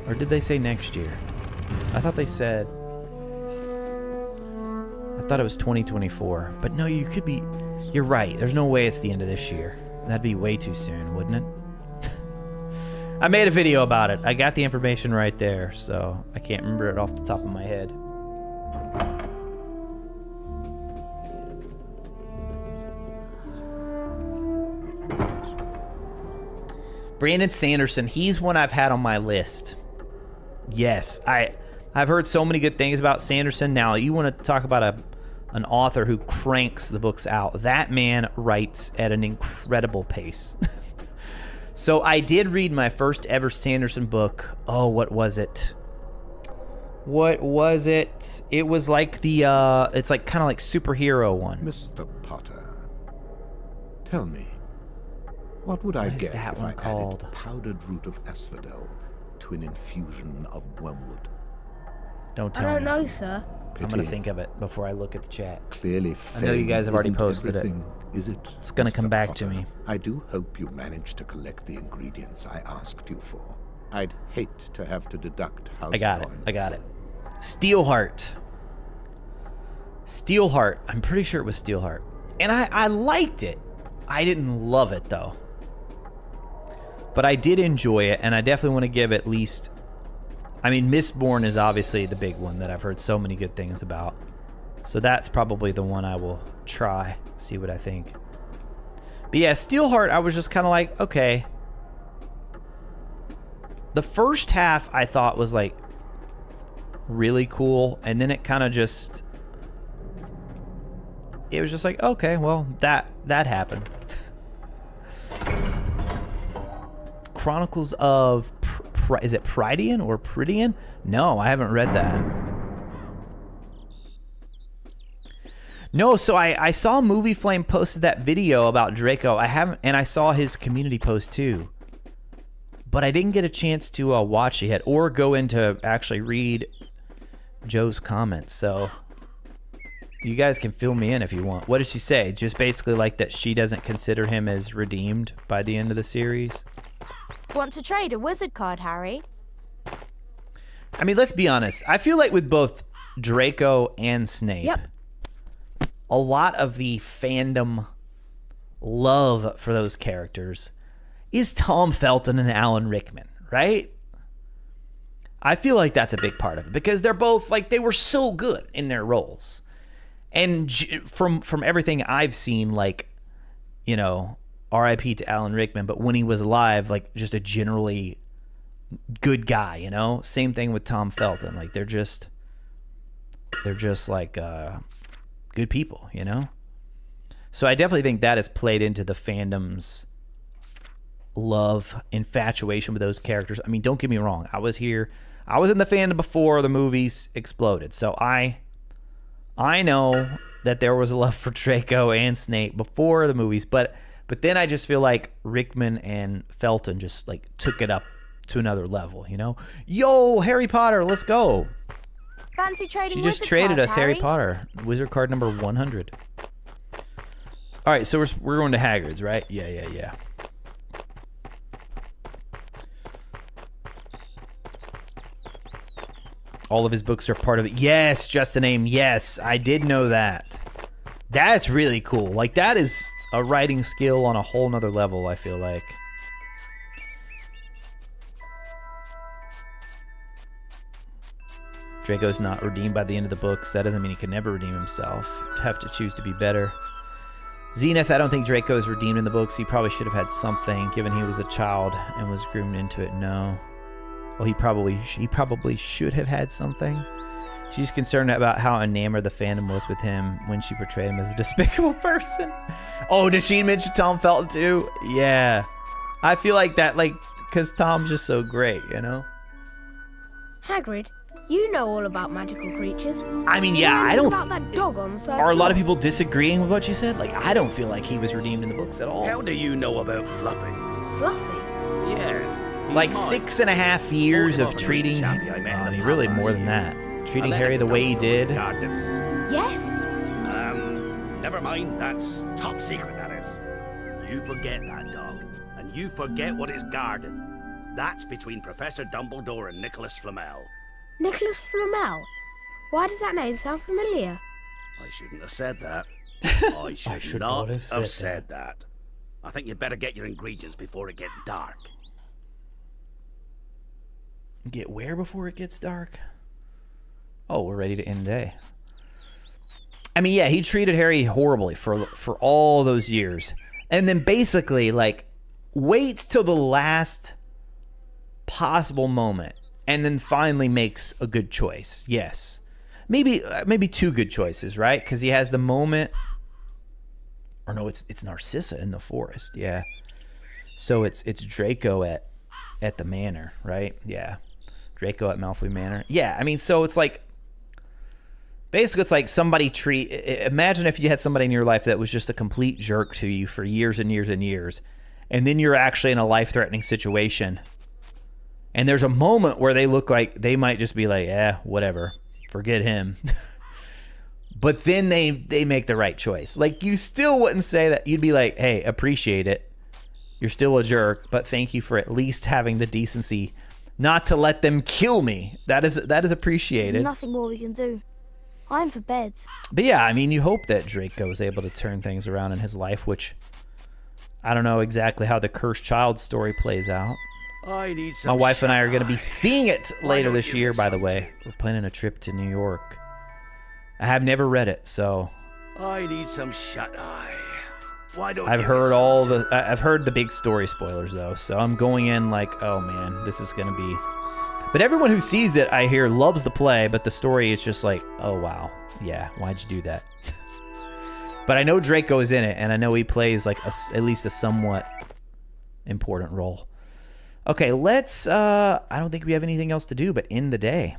Or did they say next year? I thought they said... I thought it was 2024. But no, you could be... You're right. There's no way it's the end of this year. That'd be way too soon, wouldn't it? I made a video about it. I got the information right there, so I can't remember it off the top of my head. Brandon Sanderson, he's one I've had on my list. Yes, I've heard so many good things about Sanderson. Now, you want to talk about an author who cranks the books out. That man writes at an incredible pace. So I did read my first ever Sanderson book. Oh, what was it? What was it? It was like the, it's like kind of like superhero one. Mr. Potter, tell me, what would I get that if one I called? added powdered root of asphodel to an infusion of wormwood? Don't tell me. I don't know, sir. I'm going to think of it before I look at the chat. Clearly, I know you guys have already posted it. Is it? It's going to come back Potter? to me. I do hope you managed to collect the ingredients I asked you for. I'd hate to have to deduct house I got it. points. I got it. Steelheart. Steelheart. I'm pretty sure it was Steelheart. And I liked it. I didn't love it, though. But I did enjoy it, and I definitely want to give at least... I mean, Mistborn is obviously the big one that I've heard so many good things about. So that's probably the one I will try, see what I think. But yeah, Steelheart, I was just kind of like, okay. The first half I thought was like really cool, and then it kind of just... It was just like, okay, well, that happened. Chronicles of... is it Prydian or Prydian? No, I haven't read that. No, so I saw Movie Flame posted that video about Draco. I haven't, and I saw his community post too. But I didn't get a chance to watch it yet or go in to actually read Joe's comments. So you guys can fill me in if you want. What did she say? Just basically like that she doesn't consider him as redeemed by the end of the series? Want to trade a wizard card, Harry? I mean, let's be honest. I feel like with both Draco and Snape, a lot of the fandom love for those characters is Tom Felton and Alan Rickman, right? I feel like that's a big part of it because they're both, like, they were so good in their roles. And from everything I've seen, like, you know, R.I.P. to Alan Rickman, but when he was alive, like, just a generally good guy, you know? Same thing with Tom Felton. Like, they're just like good people, you know? So I definitely think that has played into the fandom's love, infatuation with those characters. I mean, don't get me wrong. I was in the fandom before the movies exploded. So I know that there was a love for Draco and Snape before the movies, but then I just feel like Rickman and Felton just like took it up to another level, you know? Yo, Harry Potter, let's go. Fancy trading? She just traded us Harry Potter, wizard card number 100. All right, so we're going to Hagrid's, right? Yeah. All of his books are part of it. Yes, just a name. Yes, I did know that. That's really cool. Like, that is a writing skill on a whole nother level, I feel like. Draco's not redeemed by the end of the books. That doesn't mean he can never redeem himself. Have to choose to be better. Zenith, I don't think Draco is redeemed in the books. He probably should have had something, given he was a child and was groomed into it. No. Well, he probably should have had something. She's concerned about how enamored the fandom was with him when she portrayed him as a despicable person. Oh, did she mention Tom Felton too? Yeah. I feel like that, like, because Tom's just so great, you know? Hagrid, you know all about magical creatures. I mean, yeah, I don't... About that dog on the third Are a lot of floor. people disagreeing with what she said? Like, I don't feel like he was redeemed in the books at all. How do you know about Fluffy? Fluffy? Yeah. Like 6.5 years of treating... really more than that. Treating Harry the way he did. Yes. Never mind. That's top secret, that is. You forget that, dog. And you forget what is guarding. That's between Professor Dumbledore and Nicholas Flamel. Nicholas Flamel? Why does that name sound familiar? I shouldn't have said that. I should not not have have said said that. I think you'd better get your ingredients before it gets dark. Get where before it gets dark? Oh, we're ready to end the day. I mean, yeah, he treated Harry horribly for all those years. And then basically, like, waits till the last possible moment and then finally makes a good choice. Yes. Maybe two good choices, right? Because he has the moment... Or no, it's Narcissa in the forest, yeah. So it's Draco at the manor, right? Yeah. Draco at Malfoy Manor. Yeah, I mean, so it's like... Basically, it's like somebody imagine if you had somebody in your life that was just a complete jerk to you for years and years and years, and then you're actually in a life-threatening situation, and there's a moment where they look like they might just be like, yeah, whatever, forget him. But then they make the right choice. Like, you still wouldn't say that. You'd be like, hey, appreciate it. You're still a jerk, but thank you for at least having the decency not to let them kill me. That is appreciated. There's nothing more we can do. I'm for bed. But yeah, I mean, you hope that Draco is able to turn things around in his life, which I don't know exactly how the cursed child story plays out. I need some My wife and I are going to be shut-eye. seeing it Why later don't this you year, do by the something? way. We're planning a trip to New York. I have never read it, so I need some shut-eye. Why don't I've you heard do I've heard the big story spoilers though, so I'm going in like, oh man, this is going to be... But everyone who sees it, I hear, loves the play, but the story is just like, oh wow, yeah, why'd you do that? But I know Draco is in it, and I know he plays like at least a somewhat important role. Okay, let's, I don't think we have anything else to do but end the day.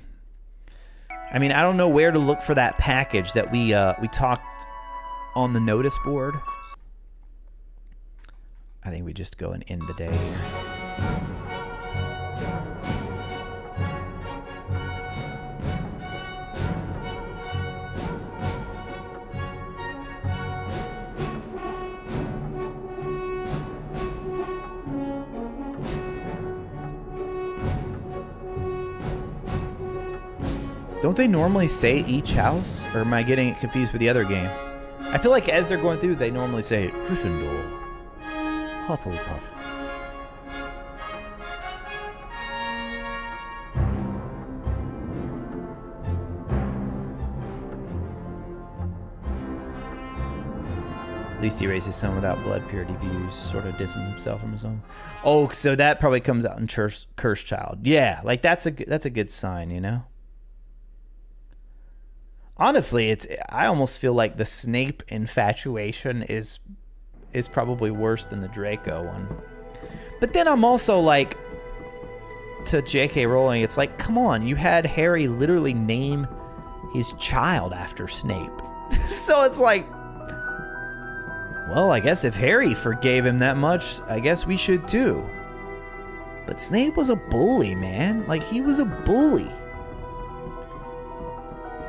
I mean, I don't know where to look for that package that we talked on the notice board. I think we just go and end the day here. Don't they normally say each house? Or am I getting it confused with the other game? I feel like as they're going through, they normally say Gryffindor, Hufflepuff. At least he raises some without blood purity views, sort of distance himself from his own. Oh, so that probably comes out in Cursed Child. Yeah, like that's a good sign, you know? Honestly, I almost feel like the Snape infatuation is probably worse than the Draco one. But then I'm also like, to J.K. Rowling, it's like, come on, you had Harry literally name his child after Snape. So it's like, well, I guess if Harry forgave him that much, I guess we should too. But Snape was a bully, man. Like, he was a bully.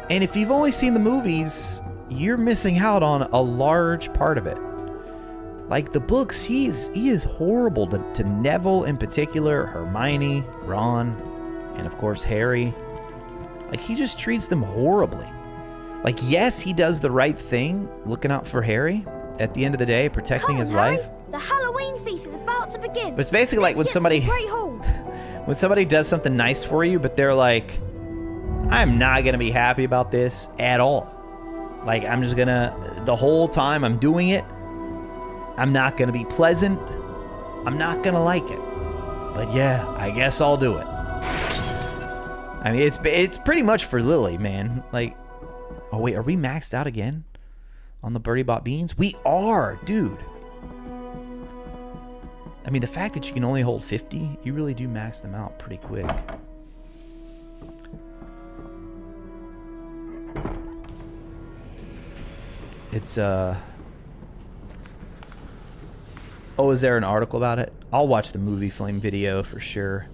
And if you've only seen the movies, you're missing out on a large part of it. Like the books, he is horrible to Neville in particular, Hermione, Ron, and of course Harry. Like, he just treats them horribly. Like, yes, he does the right thing, looking out for Harry at the end of the day, protecting his Harry. life. The Halloween feast is about to begin. But it's basically like when somebody Great Hall. when somebody does something nice for you, but they're like, I'm not going to be happy about this at all. Like, I'm just going to, the whole time I'm doing it, I'm not going to be pleasant. I'm not going to like it. But yeah, I guess I'll do it. I mean, it's pretty much for Lily, man. Like, oh wait, are we maxed out again on the Birdie Bot Beans? We are, dude. I mean, the fact that you can only hold 50, you really do max them out pretty quick. It's, oh, is there an article about it? I'll watch the Movie Flame video for sure.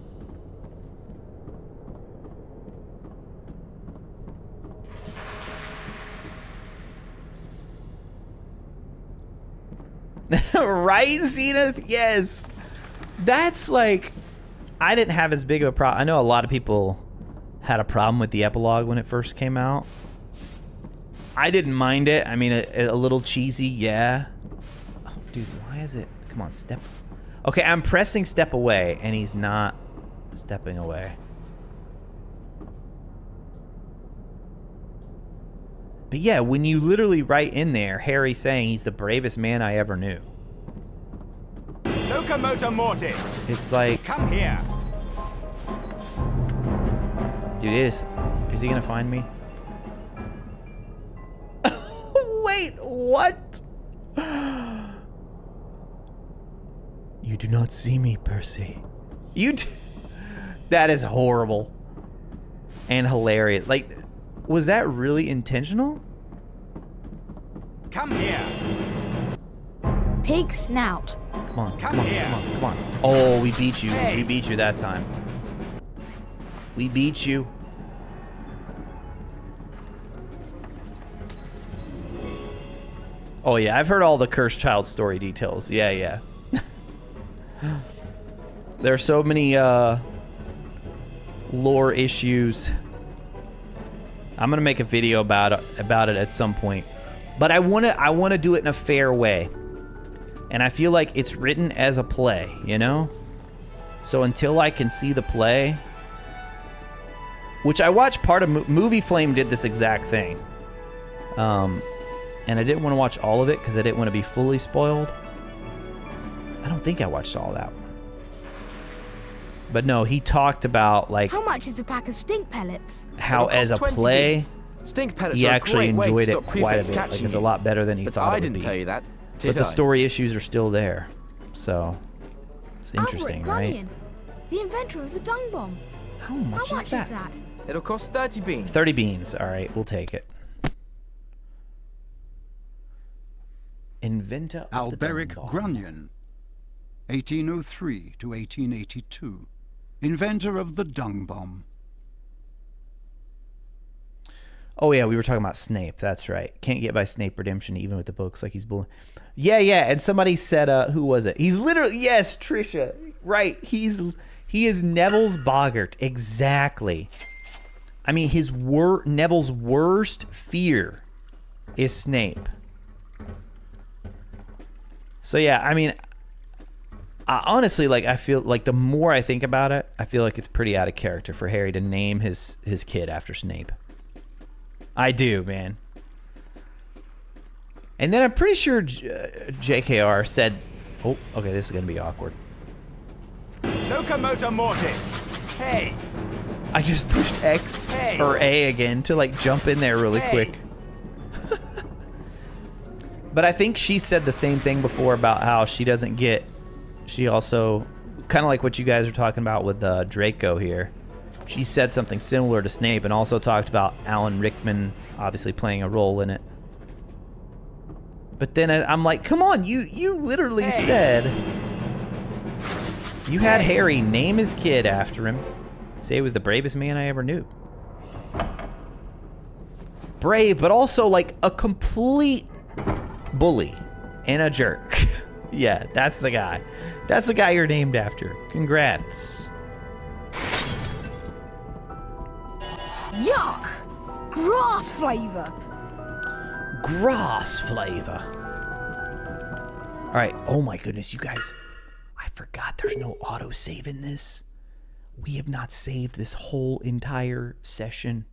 Right, Zenith? Yes. That's like, I didn't have as big of a problem. I know a lot of people had a problem with the epilogue when it first came out. I didn't mind it. I mean, a little cheesy, yeah. Oh, dude, why is it? Come on, step. Okay, I'm pressing step away, and he's not stepping away. But yeah, when you literally write in there, Harry saying he's the bravest man I ever knew. Locomotor Mortis. It's like, come here. Dude, is he gonna find me? Wait, what? You do not see me, Percy. That is horrible. And hilarious. Like, was that really intentional? Come here. Pig snout. Come on, come on, come on, come on. Oh, we beat you. Hey. We beat you that time. We beat you. Oh yeah, I've heard all the cursed child story details. Yeah, yeah. There are so many lore issues. I'm gonna make a video about it at some point, but I wanna do it in a fair way, and I feel like it's written as a play, you know. So until I can see the play, which I watched part of Movie Flame did this exact thing, and I didn't want to watch all of it because I didn't want to be fully spoiled. I don't think I watched all that. But no, he talked about like How much is a pack of stink pellets? how as a play, stink pellets he are a actually great way to enjoyed it stop quite a prefects bit. Like catching it's a you. lot better than he But thought I it would didn't be. tell you that, But did the I? story issues are still there, so it's interesting, right? Grunion, the inventor of the dung bomb. How much, is that? It'll cost 30 beans. 30 beans. All right, we'll take it. Inventor of the Alberic dung bomb. Grunion, 1803 to 1882. Inventor of the dung bomb. Oh yeah, we were talking about Snape. That's right. Can't get by Snape redemption even with the books. Like he's bullying. Yeah, yeah. And somebody said, who was it? He's literally, yes, Trisha. Right. He is Neville's boggart. Exactly. I mean, Neville's worst fear is Snape. So yeah, I mean, honestly, like I feel like the more I think about it, I feel like it's pretty out of character for Harry to name his kid after Snape. I do, man. And then I'm pretty sure JKR said, oh, okay, this is going to be awkward. Locomotor Mortis. Hey. I just pushed X or A again to like jump in there really quick. But I think she said the same thing before about how she doesn't get, she also, kind of like what you guys are talking about with Draco here. She said something similar to Snape and also talked about Alan Rickman obviously playing a role in it. But then I'm like, come on, you literally said you had Harry name his kid after him. Say he was the bravest man I ever knew. Brave, but also like a complete bully and a jerk. Yeah, that's the guy. That's the guy you're named after. Congrats. Yuck! Grass flavor. Grass flavor. All right. Oh my goodness, you guys. I forgot there's no autosave in this. We have not saved this whole entire session.